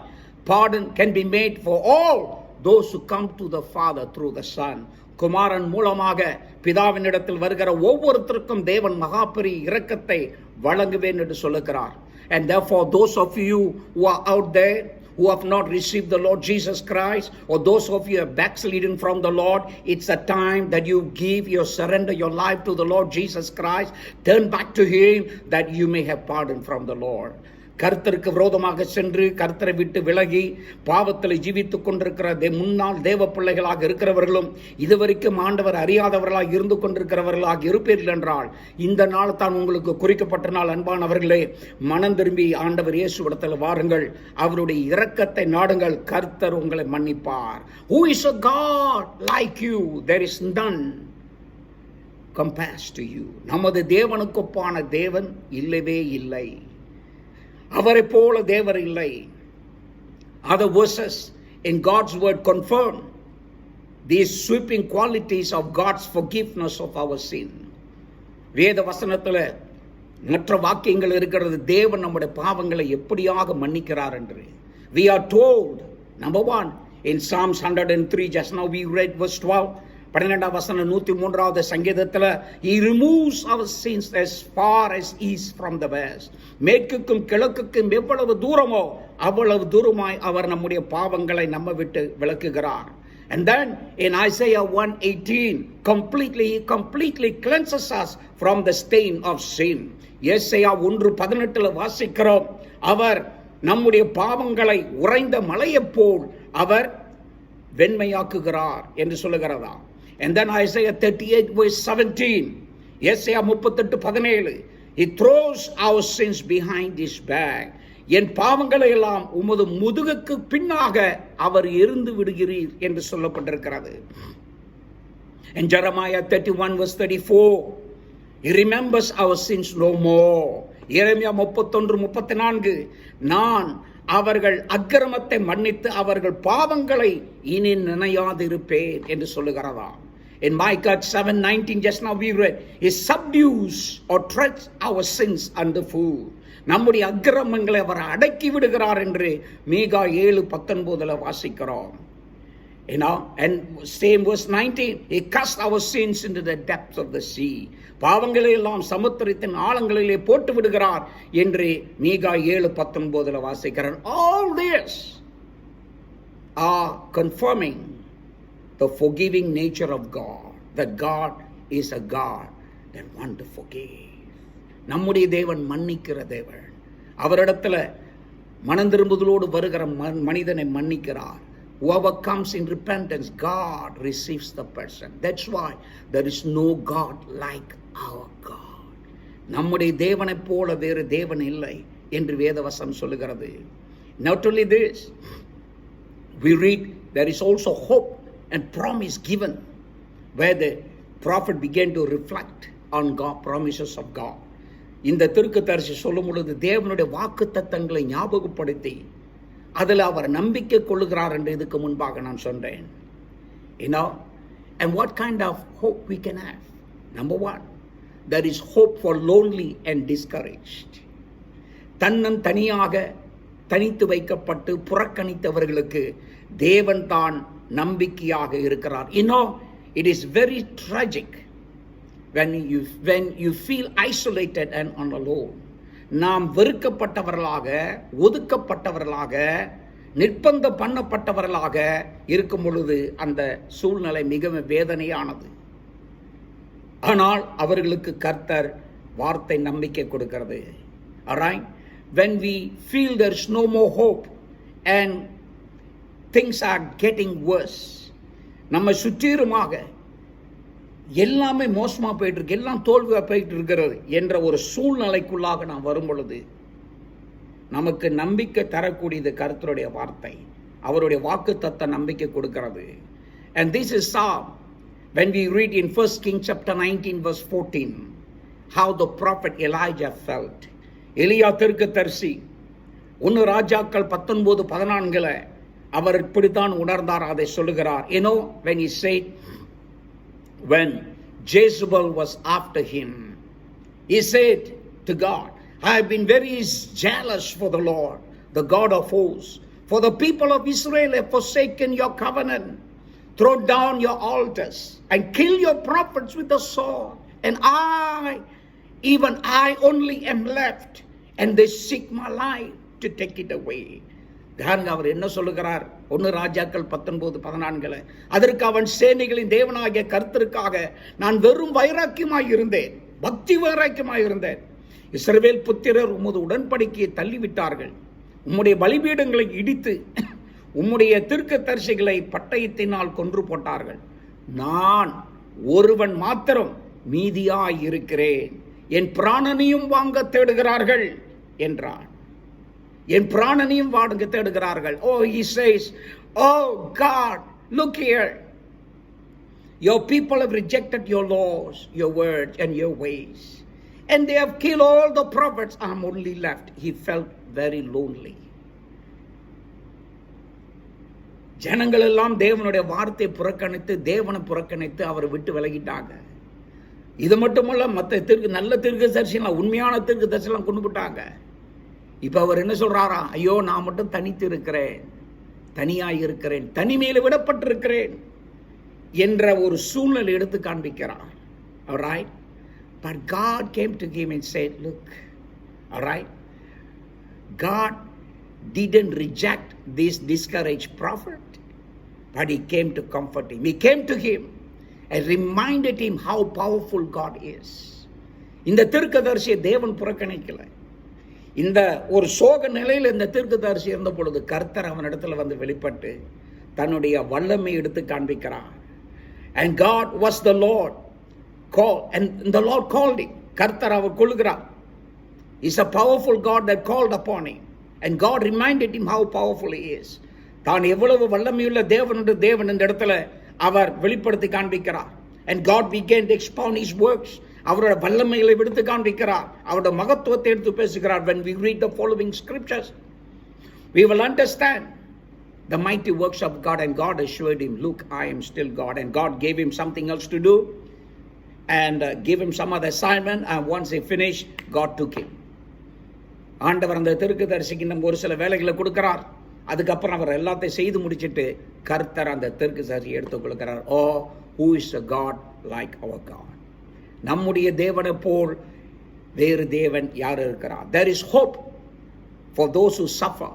pardon can be made for all those who come to the Father through the Son. குமாரன் மூலமாக பிதாவினிடத்தில் வருகிற ஒவ்வொருத்தருக்கும் தேவன் மகாபெரிய இரக்கத்தை வழங்குவேன் என்று சொல்லுகிறார். And therefore those of you who are out there who have not received the Lord Jesus Christ, or those of you who are backslidden from the Lord, it's a time that you surrender your life to the Lord Jesus Christ, turn back to him that you may have pardon from the Lord. கர்த்தருக்கு விரோதமாக சென்று கர்த்தரை விட்டு விலகி பாவத்தில் ஜீவித்துக் கொண்டிருக்கிற முன்னாள் தேவ பிள்ளைகளாக இருக்கிறவர்களும் இதுவரைக்கும் ஆண்டவர் அறியாதவர்களாக இருந்து கொண்டிருக்கிறவர்களாக இருப்பீர்கள் என்றால் இந்த நாள் தான் உங்களுக்கு குறிக்கப்பட்ட நாள். அன்பானவர்களே, மனம் திரும்பி ஆண்டவர் இயேசுவிடத்தில் வாருங்கள், அவருடைய இரக்கத்தை நாடுங்கள், கர்த்தர் உங்களை மன்னிப்பார். Who is a God like you? There is none compares to you. நமது தேவனுக்கு ஒப்பான தேவன் இல்லவே இல்லை. அவரை போல தேவர் இல்லை. Other verses in God's word confirm these sweeping qualities of God's forgiveness of our sin. வேத வசனத்தில் மற்ற வாக்கியங்கள் இருக்கிறது, தேவன் நம்முடைய பாவங்களை எப்படியாக மன்னிக்கிறார் என்று. We are told, number one, in Psalms 103, just now we read verse 12, 12 வசனம் 103வது சங்கீதத்தில், He removes our sins as far as east from the west. மேற்குக்கும் கிழக்குக்கும் எவ்வளவு தூரமோ அவ்வளவு தூரமாய் அவர் நம்முடைய பாவங்களை நம்ம விட்டு விலக்குகிறார். And then in Isaiah 1:18, completely cleanses us from the stain of sin. ஏசாயா 1:18 வாசிக்கிறோம், அவர் நம்முடைய பாவங்களை உறைந்த மலையைப் போல் அவர் வெண்மையாக்குகிறார் என்று சொல்லுகிறதா. And then Isaiah 38:17, ஏசாயா 38:17, He throws our sins behind His back. என் பாவங்களை எல்லாம் உமது முதுகுக்கு பின்னாக அவர் எறிந்து விடுகிறீர் என்று சொல்லப்பட்டிருக்கிறது. And Jeremiah 31:34, He remembers our sins no more. எரேமியா 31:34, நான் அவர்கள் அக்கிரமத்தை மன்னித்து அவர்கள் பாவங்களை இனி நினையாதிருப்பேன் என்று சொல்லுகிறதா. In Micah 7:19, just now we read, He subdues or treads our sins underfoot. நம்முடைய அக்கிரமங்களை அவர் அடக்கி விடுகிறார் என்று மீகா 7:19 வாசிக்கிறோம். And same verse 19, He cast our sins into the depths of the sea. பாவங்களை எல்லாம் சமுத்திரத்தின் ஆழங்களிலே போட்டு விடுகிறார் என்று மீகா 7:19 வாசிக்கிறார். All this are confirming the forgiving nature of God, that God is a God that wants to forgive. நம்முடைய தேவன் மன்னிக்கிற தேவன். அவரிடத்துல மனம் திரும்புதலோடு வருகிற மனிதனை மன்னிக்கிறார். Whoever comes in repentance, God receives the person. That's why there is no God like our God. நம்முடைய தேவனைப் போல வேறு தேவன் இல்லை என்று வேதவசனம் சொல்லுகிறது. Not only this, we read there is also hope and promise given, where the prophet began to reflect on God, promises of God. இந்த தீர்க்கதரிசி சொல்லும் பொழுது தேவனுடைய வாக்குத்தத்தங்களை ஞாபகப்படுத்தி அதில் அவர் நம்பிக்கை கொள்ளுகிறார் என்று இதுக்கு முன்பாக நான் சொன்னேன். And what kind of hope we can have? Number one, there is hope for lonely and discouraged. தனியாக தனித்து வைக்கப்பட்டு புறக்கணித்தவர்களுக்கு தேவன் தான் நம்பிக்கையாக இருக்கிறார். It is very tragic when you feel isolated and alone. நாம் வெறுக்கப்பட்டவர்களாக, ஒதுக்கப்பட்டவர்களாக, நிர்பந்தம் பண்ணப்பட்டவர்களாக இருக்கும் பொழுது அந்த சூழ்நிலை மிகவும் வேதனையானது. ஆனால் அவர்களுக்கு கர்த்தர் வார்த்தை நம்பிக்கை கொடுக்கிறது. Alright? When we feel there is no more hope and things are getting worse, நம்ம சுற்றிலுமாக எல்லாமே மோசமாக போயிட்டு இருக்கு, எல்லாம் தோல்வியாக போயிட்டு இருக்கிறது என்ற ஒரு சூழ்நிலைக்குள்ளாக நாம் வரும் பொழுது நமக்கு நம்பிக்கை தரக்கூடியது கர்த்தருடைய வார்த்தை, அவருடைய வாக்குத்தத்த நம்பிக்கை கொடுக்கிறது. And this is when we read in 1 Kings chapter 19 verse 14, how the prophet Elijah felt. எலியா தீர்க்கதரிசி 1 ராஜாக்கள் 19:14 அவர் இப்படித்தான் உணர்ந்தார், அதை சொல்லுகிறார். When he said, when Jezebel was after him, he said to God, I have been very jealous for the Lord, the God of hosts, for the people of Israel have forsaken your covenant, throw down your altars, and kill your prophets with the sword, and even I only am left, and they seek my life to take it away. அவர் என்ன சொல்லுகிறார்? 1 ராஜாக்கள் 19:14, அதற்கு அவன் சேனைகளின் தேவனாகிய கர்த்தருக்காக நான் வெறும் வைராக்கியமாய் இருந்தேன், பக்தி வைராக்கியமாய் இருந்தேன். இஸ்ரவேல் புத்திரர் உமது உடன்படிக்கையை தள்ளிவிட்டார்கள், உம்முடைய பலிபீடங்களை இடித்து உம்முடைய தீர்க்கதரிசிகளை பட்டயத்தினால் கொன்று போட்டார்கள். நான் ஒருவன் மாத்திரம் மீதியாய் இருக்கிறேன், என் பிராணனையும் வாங்க தேடுகிறார்கள் என்றான். என் பிராணனையும் வாங்க தேடுகிறார்கள். Oh, he says, oh God, look here. Your people have rejected your laws, your words and your ways, and they have killed all the prophets. I am only left. He felt very lonely. ஜனங்கள் எல்லாம் தேவனுடைய வார்த்தை புறக்கணித்து, தேவனை புறக்கணித்து அவரை விட்டு விலகிட்டாங்க. இது மட்டுமல்ல, மற்ற நல்ல தீர்க்கதரிசிலாம், உண்மையான தீர்க்கதரிசிலாம் கொண்டு விட்டாங்க. இப்ப அவர் என்ன சொல்றாரா? ஐயோ, நான் மட்டும் தனித்து இருக்கிறேன், தனியாய் இருக்கிறேன், தனிமையில விடப்பட்டிருக்கிறேன் என்ற ஒரு சூழ்நிலை எடுத்து காண்பிக்கிறார். Alright? But God came to him and said, look, alright, God didn't reject this discouraged prophet, but he came to comfort him. He came to him and reminded him how powerful God is. இந்த தீர்க்கதரிசியை தேவன் புறக்கணிக்கல. இந்த ஒரு சோக நிலையில் இந்த தீர்க்கதரிசி இருந்த பொழுது கர்த்தர் அவனிடத்துல வந்து வெளிப்பட்டு தன்னுடைய வல்லமை எடுத்து காண்பிக்கிறார். And God was the Lord called, and the Lord called him. கர்த்தர் அவர் கொள்கிறார். He's a powerful God that called upon him, and God reminded him how powerful he is. தான் எவ்வளவு வல்லமையுள்ள தேவன் இந்த இடத்துல அவர் வெளிப்படுத்தி காண்பிக்கிறார். And God began to expound his works. அவரோட வல்லமைகளை எடுத்து காண்பிக்கிறார், அவரோட மகத்துவத்தை எடுத்து பேசுகிறார். When we read the following scriptures, we will understand the mighty works of God. And God assured him, look, I am still God. And God gave him something else to do and gave him some other assignment. And once he finished, God took him. ஆண்டவர் அந்த தீர்க்கதரிசிக்கு நம்ம ஒரு சில வேலைகளை கொடுக்கிறார். அதுக்கப்புறம் அவர் எல்லாத்தையும் செய்து முடிச்சிட்டு கர்த்தர் அந்த தீர்க்கதரிசியை எடுத்துக் கொள்கிறார். Oh, who is a God like our God? நம்முடைய தேவனை போல் வேறு தேவன் யார் இருக்கிறார்? There is hope for those who suffer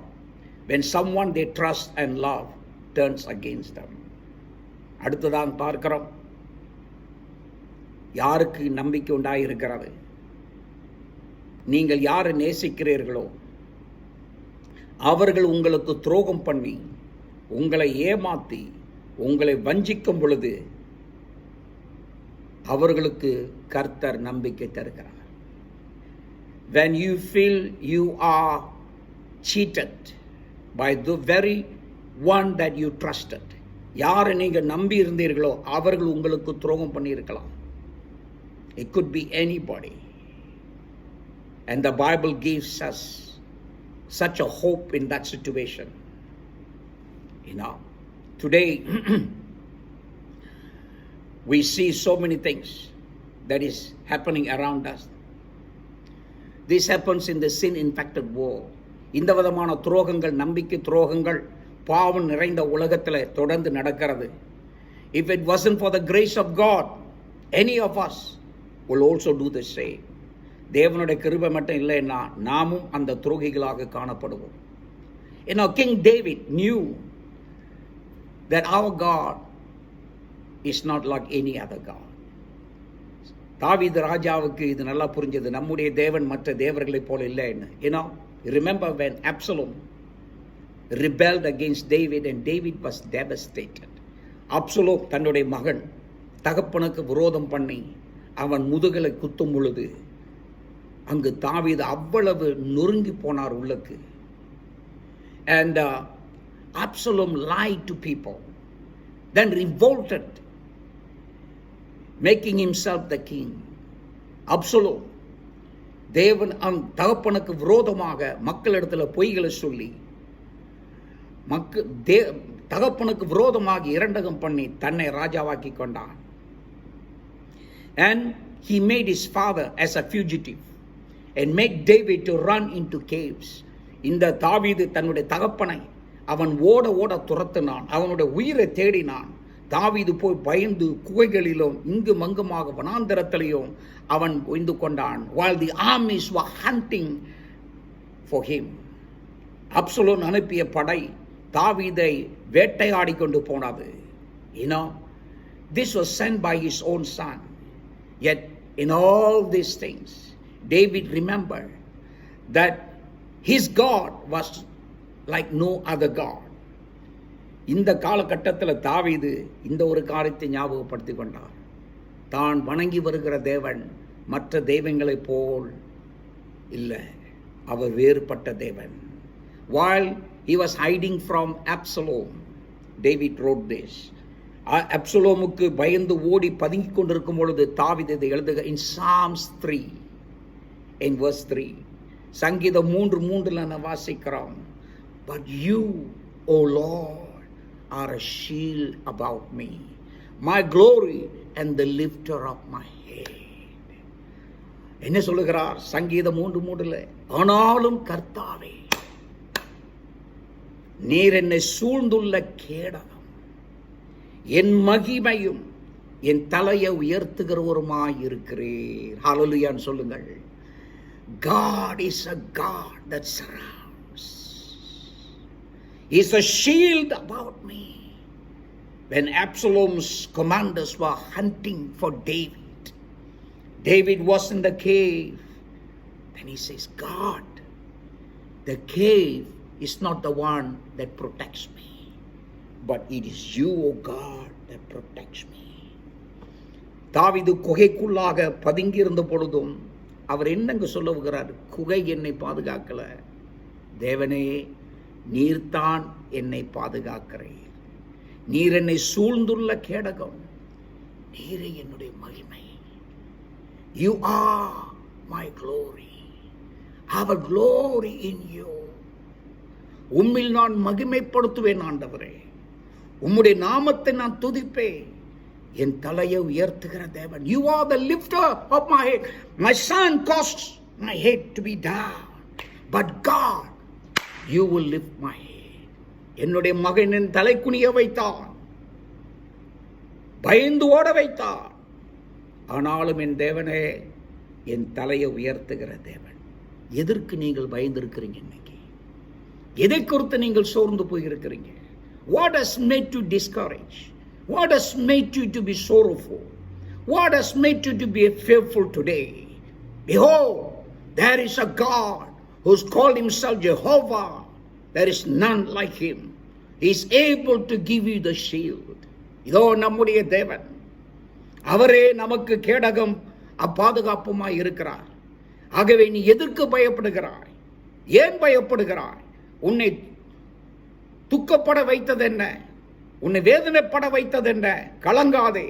when someone they trust and love turns against them. அடுத்ததான் பார்க்கிறோம், யாருக்கு நம்பிக்கை உண்டாயிருக்கிறது? நீங்கள் யாரை நேசிக்கிறீர்களோ அவர்கள் உங்களுக்கு துரோகம் பண்ணி, உங்களை ஏமாத்தி, உங்களை வஞ்சிக்கும் பொழுது அவர்களுக்கு கர்த்தர் நம்பிக்கை தருகிறார். When you feel you are cheated by the very one that you trusted, யாரை நீங்க நம்பி இருந்தீர்களோ அவர்கள் உங்களுக்கு துரோகம் பண்ணி இருக்கலாம். It could be anybody. And the Bible gives us such a hope in that situation. You know, today we see so many things that is happening around us. This happens in the sin-infected world. இந்த விதமான துரோகங்கள், நம்பிக்கை துரோகங்கள் பாவம் நிறைந்த உலகத்தில் தொடர்ந்து நடக்கிறது. If it wasn't for the grace of God, any of us will also do the same. தேவனுடைய கிருபை மட்டும் இல்லைன்னா நாமும் அந்த துரோகிகளாக காணப்படுவோம். You know, King David knew that our God is not like any other God. தாவீது ராஜாவுக்கு இது நல்லா புரிஞ்சது, நம்முடைய தேவன் மற்ற தேவர்களைப் போல இல்லைன்னு. You know, remember when Absalom rebelled against David and David was devastated. Absalom தன்னுடைய மகன் தகப்பனுக்கு விரோதம் பண்ணி அவன் முதுகலை குத்தும் பொழுது அங்கு தாவீது அவ்வளவு நொறுங்கி போனார் உள்ளுக்கு. And Absalom lied to people, then revolted, making himself the king. Absalom தேவன் தகப்பனுக்கு விரோதமாக மக்களிடத்தில் பொய்களை சொல்லி தகப்பனுக்கு விரோதமாக இரண்டகம் பண்ணி தன்னை ராஜாவாக்கி கொண்டான். And he made his father as a fugitive and made David to run into caves. இந்த தாவீது தன்னுடைய தகப்பனை அவன் ஓட ஓட துரத்தினான், அவனுடைய உயிரை தேடினான். தாவீது போய் பயந்து குகைகளிலும் இங்கு மங்குமாக வனாந்தரத்திலையும் அவன் ஒய்ந்து கொண்டான். while the armies were hunting for him. Absalom அனுப்பிய படை தாவீதை வேட்டையாடி கொண்டு போனது. You know, this was sent by his own son. Yet in all these things, David remembered that his God was like no other God. இந்த காலகட்டத்தில் தாவீது இந்த ஒரு காரியத்தை ஞாபகப்படுத்தி கொண்டார். தான் வணங்கி வருகிற தேவன் மற்ற தெய்வங்களைப் போல் இல்லை, அவர் வேறுபட்ட தேவன். While he was hiding from Absalom, David wrote this. அப்சலோமுக்கு பயந்து ஓடி பதுங்கி கொண்டிருக்கும் பொழுது தாவீது இதை எழுதுக. In Psalms 3 in verse 3, சங்கீதம் 3:3 நான் வாசிக்கிறோம். But you, O Lord, are a shield about me, my glory and the lifter of my head. என்ன சொல்லுகிறார் சங்கீதம் 3:3? ஆனாலும் கர்த்தாவே, நீர் என்னை சூழ்ந்துள்ள கேடகம், என் மகிமையும் என் தலையை உயர்த்துகிறவருமாய் இருக்கிறீர். ஹல்லேலூயான்னு சொல்லுங்கள். God is a God that surrounds. He is a shield about me. When Absalom's commanders were hunting for David, David was in the cave. Then he says, God, the cave is not the one that protects me, but it is you, O God, that protects me. தாவீது குகைக்குள்ளாக பதுங்கி இருந்த பொழுதும் அவர் என்னங்க சொல்லுகிறார்? குகை என்னை பாதுகாக்கல, தேவனே நீர்தான் என்னை பாதுகாக்கிறீர். நீர் என்னை சூழ்ந்துள்ள கேடகம், நீரே என்னுடைய மகிமை. You are my glory. Have a glory in you. உம்மில் நான் மகிமைப்படுத்துவேன் ஆண்டவரே, உம்முடைய நாமத்தை நான் துதிப்பேன். என் தலையை உயர்த்துகிற தேவன். You are the lifter of my head. My son caused my head to be down, but God, you will lift my head. என்னுடைய மகன் என் தலை குனிய வைத்தான், பயந்து ஓட வைத்தான். ஆனாலும் என் தேவனே என் தலையை உயர்த்துகிற தேவன். எதற்கு நீங்கள் பயந்திருக்கிறீங்க? இன்னைக்கு எதை குறித்து நீங்கள் சோர்ந்து போயிருக்கிறீங்க? What has made you discouraged? What has made you to be sorrowful? What has made you to be fearful today? Behold, there is a God who's called himself Jehovah. There is none like him. He is able to give you the shield. இதோ நம்முடைய தேவன், அவரே நமக்கு கேடகம் பாதுகாப்புமாய் இருக்கிறார். ஆகவே நீ எதற்கு பயப்படுகிறாய்? ஏன் பயப்படுகிறாய்? உன்னை துக்கப்பட வைத்தது என்ன? உன்னை வேதனைப்பட வைத்தது என்ன? கலங்காதே,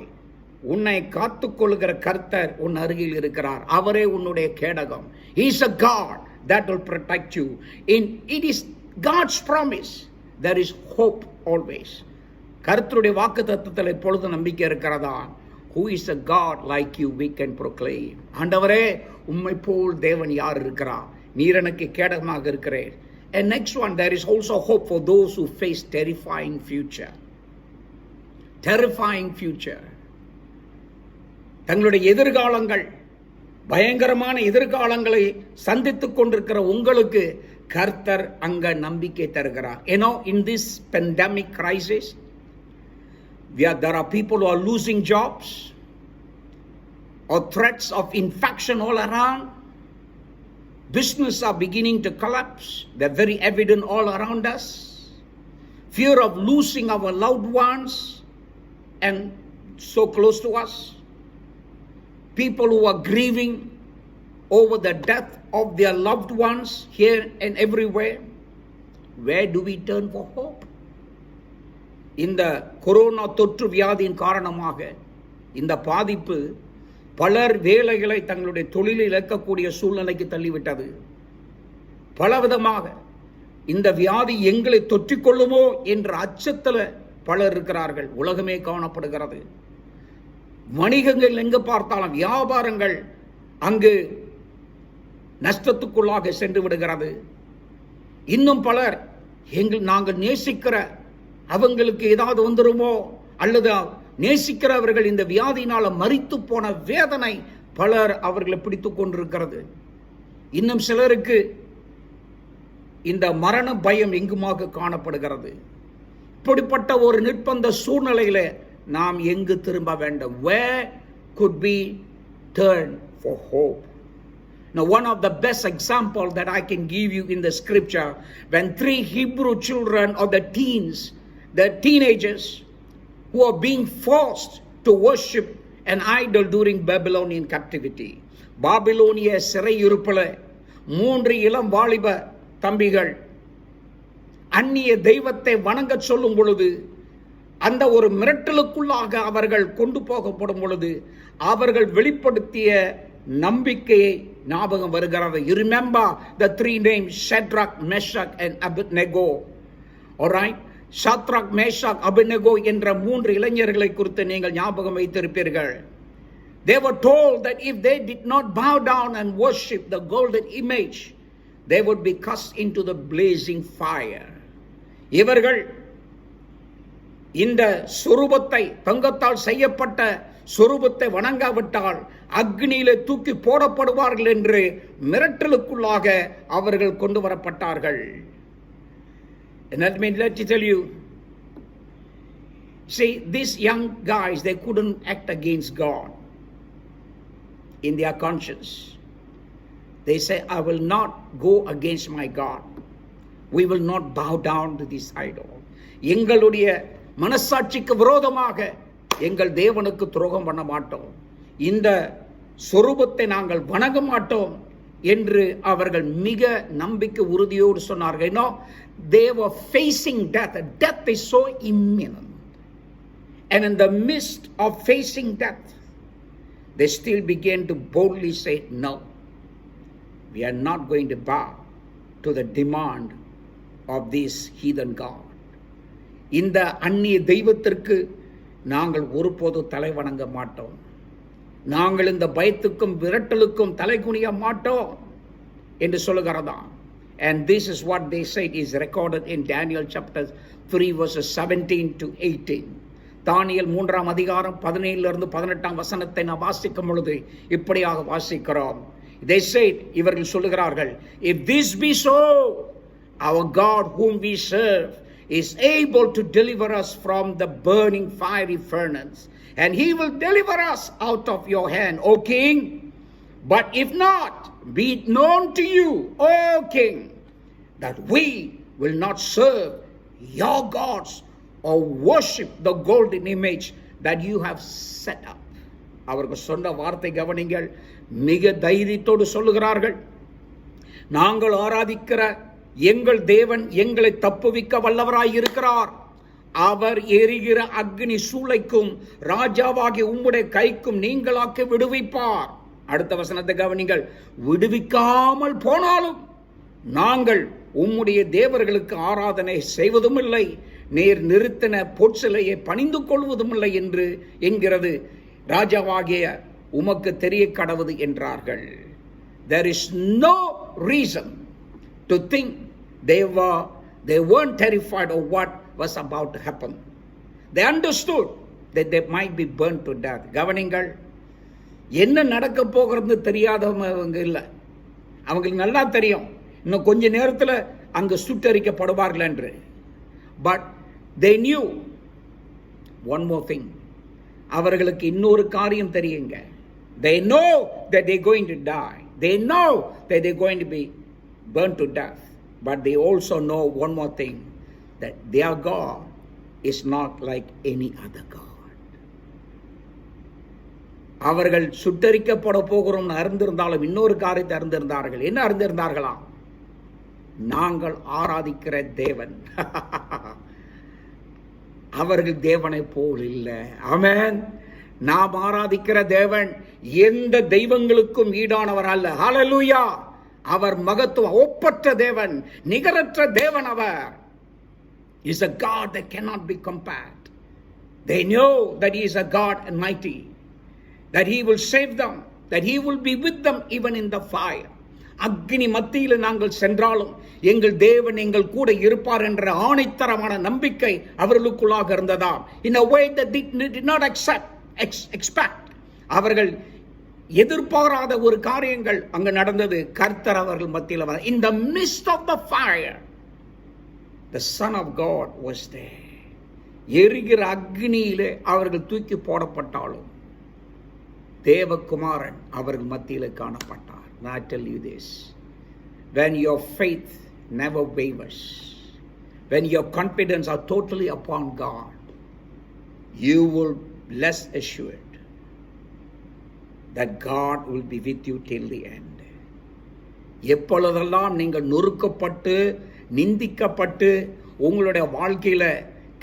உன்னை காத்துக்கொள்கிற கர்த்தர் உன் அருகில் இருக்கிறார். அவரே உன்னுடைய கேடகம். He is a God that will protect you. It is God's promise. There is hope always. கர்த்தருடைய வாக்குத்தத்தத்தில் எப்பொழுது நம்பிக்கை இருக்கிறதா? Who is a God like you we can proclaim. ஆண்டவரே, உம்மை போல் தேவன் யார் இருக்கிறார்? நீர் எனக்கு கேடகமாக இருக்கிறேன். And next one, there is also hope for those who face terrifying future. Terrifying future. தங்களுடைய எதிர்காலங்கள், பயங்கரமான எதிர்காலங்களை சந்தித்துக் கொண்டிருக்கிற உங்களுக்கு கர்த்தர் அங்க நம்பிக்கை தருகிறார். In this pandemic crisis, there are people who are losing jobs, or threats of infection all around. Business are beginning to collapse. They're very evident all around us. Fear of losing our loved ones and so close to us. People who are grieving over the death of their loved ones here and everywhere. Where do we turn for hope? இந்த corona தொற்று வியாதியின் காரணமாக இந்த பாதிப்பு பலர் வேலைகளை தங்களுடைய தொழிலை இழக்கக்கூடிய சூழ்நிலைக்கு தள்ளிவிட்டது. பலவிதமாக இந்த வியாதி எங்களை தொற்றிக்கொள்ளுமோ என்ற அச்சத்தில் பலர் இருக்கிறார்கள். உலகமே காணப்படுகிறது. வணிகங்கள் எங்கு பார்த்தாலும் வியாபாரங்கள் அங்கு நஷ்டத்துக்குள்ளாக சென்று விடுகிறது. இன்னும் பலர் நாங்கள் நேசிக்கிற அவங்களுக்கு ஏதாவது வந்துருமோ, அல்லது நேசிக்கிறவர்கள் இந்த வியாதியினால மரித்து போன வேதனை பலர் அவர்களை பிடித்து கொண்டிருக்கிறது. இன்னும் சிலருக்கு இந்த மரண பயம் எங்குமாக காணப்படுகிறது. இப்படிப்பட்ட ஒரு நிர்பந்த சூழ்நிலையில நாம் எங்கு திரும்ப வேண்டும்? Where could we turn for hope? Now, one of the best example that I can give you in the scripture, when 3 Hebrew children or the teenagers who are being forced to worship an idol during Babylonian captivity. பாபிலோனிய சிறையிருப்பில் 3 இளம் வாலிப தம்பிகள் அந்நிய தெய்வத்தை வணங்க சொல்லும் பொழுது, அந்த ஒரு மிரட்டலுக்குள்ளாக அவர்கள் கொண்டு போகப்படும் பொழுது அவர்கள் வெளிப்படுத்திய நம்பிக்கையை ஞாபகம் வருகிறது. You remember the 3 names, Shadrach, Meshach and Abednego. Alright? Shadrach, Meshach, Abednego என்ற 3 இளைஞர்களை குறித்து நீங்கள் ஞாபகம் வைத்திருப்பீர்கள். They were told that if they did not bow down and worship the golden image, they would be cast into the blazing fire. இவர்கள் இந்த சொரூபத்தை, தங்கத்தால் செய்யப்பட்ட சொரூபத்தை வணங்காவிட்டால் அக்னியிலே தூக்கி போடப்படுவார்கள் என்று மிரட்டலுக்குள்ளாக அவர்கள் கொண்டு வரப்பட்டார்கள். And let me tell you, see, these young guys, they couldn't act against God in their conscience. They say, I will not go against my God. We will not bow down to this idol. எங்களுடைய மனசாட்சிக்கு விரோதமாக எங்கள் தேவனுக்கு துரோகம் பண்ண மாட்டோம், இந்த சொரூபத்தை நாங்கள் வணங்க மாட்டோம் என்று அவர்கள் மிக நம்பிக்கை உறுதியோடு சொன்னார்கள். They were facing death. Death is so imminent. And in the midst of facing death, they still began to boldly say, no, we are not going to bow to the demand of this heathen God. இந்த அந்நிய தெய்வத்திற்கு நாங்கள் ஒருபோதும் தலை வணங்க மாட்டோம், நாங்கள் இந்த பயத்துக்கும் விரட்டலுக்கும் தலை குனிய மாட்டோம் என்று சொல்லுகிறதாம். And this is what they said is recorded in Daniel chapter 3 verses 17 to 18. தானியேல் 3ஆம் அதிகாரம் 17 18 வசனத்தை நாம் வாசிக்கும் பொழுது இப்படியாக வாசிக்கிறோம். They said, இவர்கள் சொல்லுகிறார்கள், if this be so, our God whom we serve is able to deliver us from the burning fiery furnace, and he will deliver us out of your hand, O king. But if not, be it known to you, O king, that we will not serve your gods or worship the golden image that you have set up. அவர்கள் சொன்ன வார்த்தை கவனிங்கள். மிக தைரியத்தோடு சொல்லுகிறார்கள், நாங்கள் ஆராதிக்கிற எங்கள் தேவன் எங்களை தப்புவிக்க வல்லவராய் இருக்கிறார். அவர் எரிகிற அக்னி சூளைக்கும் ராஜாவாகிய உம்முடைய கைக்கும் நீங்களாக்கி விடுவிப்பார். அடுத்த வசனத்தை கவனிங்கள். விடுவிக்காமல் போனாலும் நாங்கள் உம்முடைய தேவர்களுக்கு ஆராதனை செய்வதும் இல்லை, நேர் நிறுத்தின பொற்சிலையை பணிந்து கொள்வதும் இல்லை என்று என்கிறது ராஜாவாகிய உமக்கு தெரிய கடவுது என்றார்கள். There is no reason to think they weren't terrified of what was about to happen. They understood that they might be burned to death. கவனிங்கள், என்ன நடக்க போகிறது தெரியாதவங்க இல்லை, அவங்களுக்கு நல்லா தெரியும் இன்னும் கொஞ்ச நேரத்தில் அங்கு சுட்டரிக்கப்படுவார்கள் என்று. But they knew one more thing. அவர்களுக்கு இன்னொரு காரியம் தெரியுங்க. They know that they're going to die. They know that they're going to be burned to death. But they also know one more thing, that their God is not like any other God. அவர்கள் சுட்டரிக்கப்பட போகிறோம் அறிந்திருந்தாலும் இன்னொரு காரியத்தை அறிந்திருந்தார்கள். என்ன அறிந்திருந்தார்களாம்? நாங்கள் ஆராதிக்கிற தேவன் அவர்கள் தேவனை போல் இல்லை. ஆமென். நாம் ஆராதிக்கிற தேவன் எந்த தெய்வங்களுக்கும் ஈடானவர் அல்ல. ஹல்லேலூயா. அவர் மகத்துவம் ஒப்பற்ற தேவன், நிகரற்ற தேவன். அவர் is a God that cannot be compared. They know that he is a God and mighty, that he will save them, that he will be with them even in the fire. அக்னி மத்தியில் நாங்கள் சென்றாலும் எங்கள் தேவன் எங்கள் கூட இருப்பார் என்ற ஆணைத்தரமான நம்பிக்கை அவர்களுக்குள்ளாக இருந்ததாம். In a way that they did not expect. அவர்கள் எதிர்பாராத ஒரு காரியங்கள் அங்கு நடந்தது. கர்த்தர் அவர்கள் மத்தியில் in the midst of the fire, the Son of God was there. எரிகிற அக்னியிலே அவர்கள் தூக்கி போடப்பட்டாலும் தேவகுமாரன் அவர்கள் மத்தியில் காணப்பட்டார். And I tell you this, when your faith never wavers, when your confidence are totally upon God, you will bless assured that God will be with you till the end. எப்பொழுதெல்லாம் நீங்கள் நொறுக்கப்பட்டு நிந்திக்கப்பட்டு உங்களுடைய வாழ்க்கையில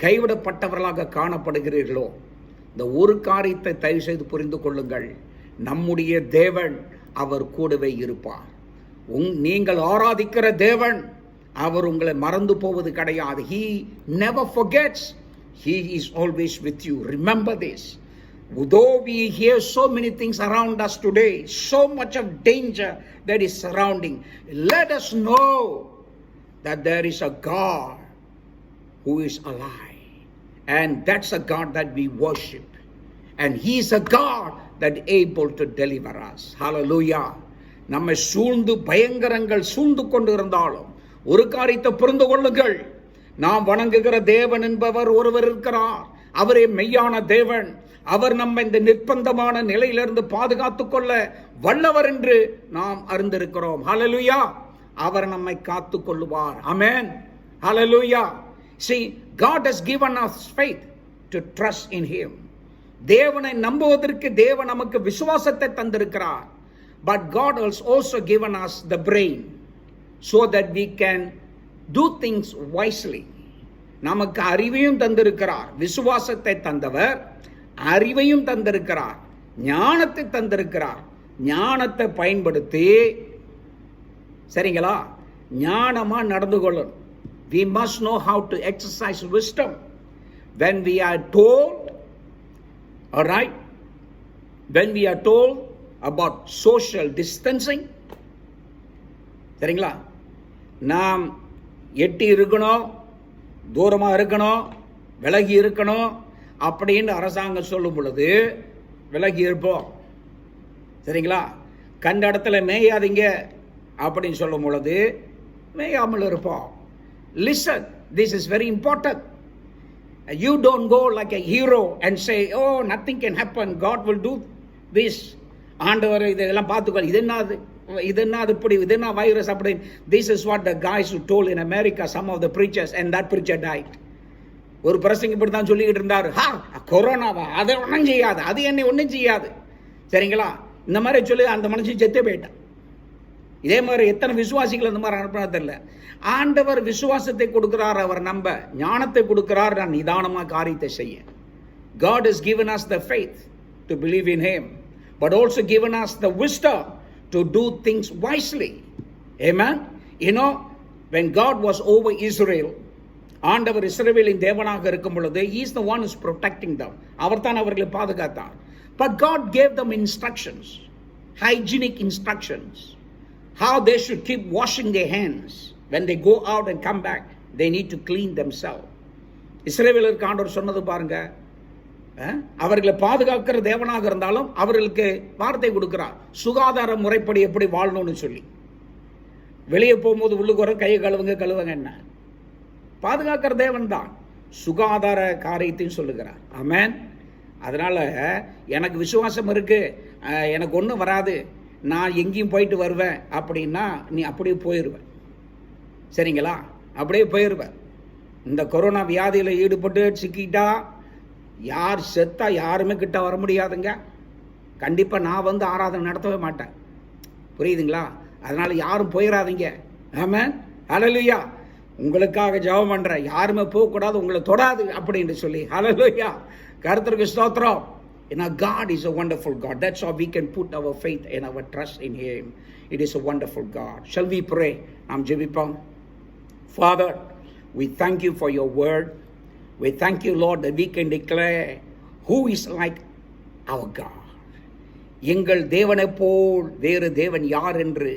கைவிடப்பட்டவர்களாக காணப்படுகிறீர்களோ, இந்த ஒரு காரியத்தை தயவு செய்து புரிந்து கொள்ளுங்கள். நம்முடைய தேவன் அவர் கூடவே இருப்பார். நீங்கள் ஆராதிக்கிற தேவன் அவர் உங்களை மறந்து போவது கிடையாது. He never forgets. He is always with you. Remember this. Though we hear so many things around us today, so much of danger that is surrounding, let us know that there is a God who is alive. And that's a God that we worship. And He is a God that is able to deliver us. Hallelujah. நம்மை சூழ்ந்து பயங்கரங்கள் சூழ்ந்து கொண்டு இருந்தாலும் ஒரு காரியத்தை புரிந்து கொள்ளுங்கள். நாம் வணங்குகிற தேவன் என்பவர் ஒருவர் இருக்கிறார். அவரே மெய்யான தேவன். அவர் நம்ம இந்த நிர்பந்தமான நிலையிலிருந்து பாதுகாத்துக் கொள்ள வல்லவர் என்று நாம் அறிந்திருக்கிறோம். ஹல்லேலூயா. அவர் நம்மை காத்துக் கொள்ளுவார். ஆமென். ஹல்லேலூயா. See, God has given us faith to trust in Him. தேவனை நம்புவதற்கு தேவன் நமக்கு விசுவாசத்தை தந்திருக்கிறார். But God has also given us the brain so that we can do things wisely. நமக்கு அறிவையும் தந்திருக்கிறார். விசுவாசத்தை தந்தவர் அறிவையும் தந்திருக்கிறார், ஞானத்தை தந்திருக்கிறார். ஞானத்தை பயன்படுத்தி சரிங்களா ஞானமா நடந்து கொள்ளணும். We must know how to exercise wisdom. When we are told, all right, when we are told about social distancing, சரிங்களா, நாம் எட்டி இருக்கணும், தூரமாக இருக்கணும், விலகி இருக்கணும் அப்படின்னு அரசாங்கம் சொல்லும் பொழுது விலகி இருப்போம். சரிங்களா, கண்ட இடத்துல மேயாதீங்க அப்படின்னு சொல்லும் பொழுது மேயாமல் இருப்போம். Listen, this is very important. You don't go like a hero and say, oh, nothing can happen, God will do this. ஆண்டவர் இதெல்லாம் பார்த்துக்கோ, இது என்னது இப்படி, இது என்ன வைரஸ் அப்படி. This is what the guys who told in America, some of the preachers, and that preacher died. ஒரு பிரசங்க இப்படி தான் சொல்லிக்கிட்டு இருந்தார். கொரோனாவா, அதை ஒன்றும் செய்யாது, அது என்னை ஒன்றும் செய்யாது. சரிங்களா, இந்த மாதிரி சொல்லி அந்த மனுஷன் செத்தே போயிட்டான். இதே மாதிரி எத்தனை விசுவாசிகள் இந்த மாதிரி அனுப்பினா தெரியல. ஆண்டவர் விசுவாசத்தை கொடுக்கிறார், அவர் நம்ப ஞானத்தை கொடுக்கிறார், நான் நிதானமாக காரியத்தை செய்ய. God has given us the faith to believe in Him, but also given us the wisdom to do things wisely. Amen. You know, when God was over Israel, ஆண்டவர் இஸ்ரவேலின் தேவனாக இருக்கும் பொழுது, He is the one who is protecting them. அவர் தான் அவர்களை பாதுகாத்தார். But God gave them instructions, hygienic instructions, how they should keep washing their hands. When they go out and come back, they need to clean themselves. இஸ்ரவேலருக்கு ஆண்டவர் சொன்னது பாருங்க, அவர்களை பாதுகாக்கிற தேவனாக இருந்தாலும் அவர்களுக்கு வார்த்தை கொடுக்கிறார், சுகாதார முறைப்படி எப்படி வாழணும்னு சொல்லி. வெளியே போகும்போது உள்ளுக்கு வர கையை கழுவுங்க என்ன, பாதுகாக்கிற தேவன் தான், சுகாதார காரியத்தையும் சொல்லுகிறார். ஆமென். அதனால எனக்கு விசுவாசம் இருக்கு, எனக்கு ஒன்றும் வராது, நான் எங்கேயும் போயிட்டு வருவேன் அப்படின்னா நீ அப்படியே போயிடுவேன். சரிங்களா, அப்படியே போயிடுவேன். இந்த கொரோனா வியாதியில் ஈடுபட்டு சிக்கிட்டா, யார் செத்தா யாருமே கிட்ட வர முடியாதுங்க. கண்டிப்பாக நான் வந்து ஆராதனை நடத்தவே மாட்டேன். புரியுதுங்களா? அதனால யாரும் போயிடாதீங்க. ஆமென். ஹல்லேலூயா. உங்களுக்காக ஜெபம் பண்றேன், யாருமே போகக்கூடாது, உங்களை தொடாது அப்படின்னு சொல்லி. ஹல்லேலூயா. கர்த்தருக்கு ஸ்தோத்திரம். God is a wonderful God. That's how we can put our faith and our trust in Him. It is a wonderful God. Shall we pray? நாம் ஜெபிப்போம். Father, we thank you for your word. We thank you, Lord, that we can declare who is like our God. எங்கள் தேவனை போல் வேறு தேவன் யார் என்று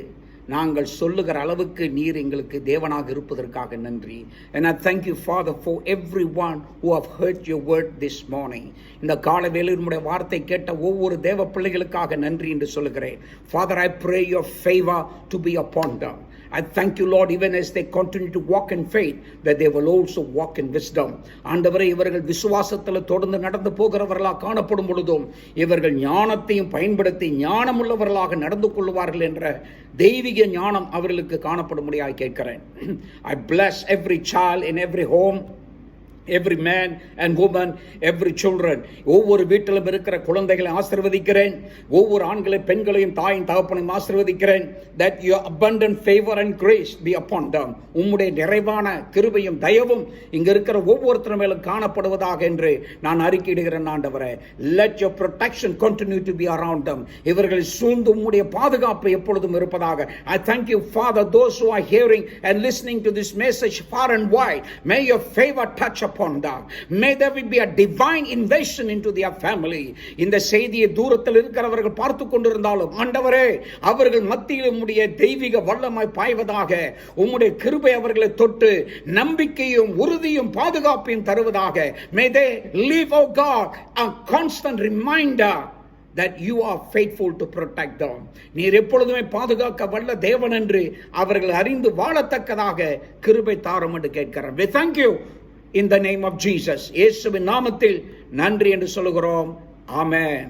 நாங்கள் சொல்லுகிற அளவுக்கு நீர் எங்களுக்கு தேவனாக இருப்பதற்காக நன்றி. And I thank you, Father, for everyone who have heard your word this morning. இந்த காலை வேளையில் உம்முடைய வார்த்தை கேட்ட ஒவ்வொரு தேவ பிள்ளைகளுக்காக நன்றி என்று சொல்லுகிறேன். Father, I pray your favor to be upon them. I thank you, Lord, even as they continue to walk in faith, that they will also walk in wisdom. ஆண்டவரே, இவர்கள் விசுவாசத்தில் தொடர்ந்து நடந்து போகிறவர்களாக காணப்படும் பொழுதும் இவர்கள் ஞானத்தையும் பயன்படுத்தி ஞானமுள்ளவர்களாக நடந்து கொள்வார்கள் என்ற தெய்வீக ஞானம் அவர்களுக்கு காணப்படும்படியாக கேட்கிறேன். I bless every child in every home, every man and woman, every children. ஒவ்வொரு வீட்டிலும் இருக்கிற குழந்தைகளை ஆசீர்வதிக்கிறேன். ஒவ்வொரு ஆண்களை பெண்களையும் தாயின் தகப்பனையும் ஆசீர்வதிக்கிறேன். That your abundant favor and grace be upon them. உம்முடைய நிறைவான கிருபையும் தயவும் இங்க இருக்கிற ஒவ்வொருத்தர் மேலும் காணப்படுவதாக என்று நான் அறிக்கையிடுகிறேன். ஆண்டவரே, let your protection continue to be around them. இவர்களை சூழ்ந்து உம்முடைய பாதுகாப்பு எப்பொழுதும் இருப்பதாக. I thank you, Father, those who are hearing and listening to this message far and wide, may your favor touch upon them. May there be a divine invasion into their family. இந்த செய்தியை தூரத்தில் இருக்கிறவர்கள் பார்த்து கொண்டிருந்தாலும் ஆண்டவரே, அவர்கள் மத்தியில் உம்முடைய தெய்வீக வல்லமாய் பாய்வதாக. உம்முடைய கிருபை அவர்களை தொட்டு நம்பிக்கையும் உறுதியும் பாதுகாப்பையும் தருவதாக. May they live, oh God, a constant reminder that you are faithful to protect them. நீர் எப்பொழுதுமே பாதுகாக்க வல்ல தேவன் என்று அவர்கள் அறிந்து வாழத்தக்கதாக கிருபை தாரும் என்று கேட்கிறார். We thank you in the name of Jesus. இயேசுவின் நாமத்தில் நன்றி என்று சொல்கிறோம். ஆமென்.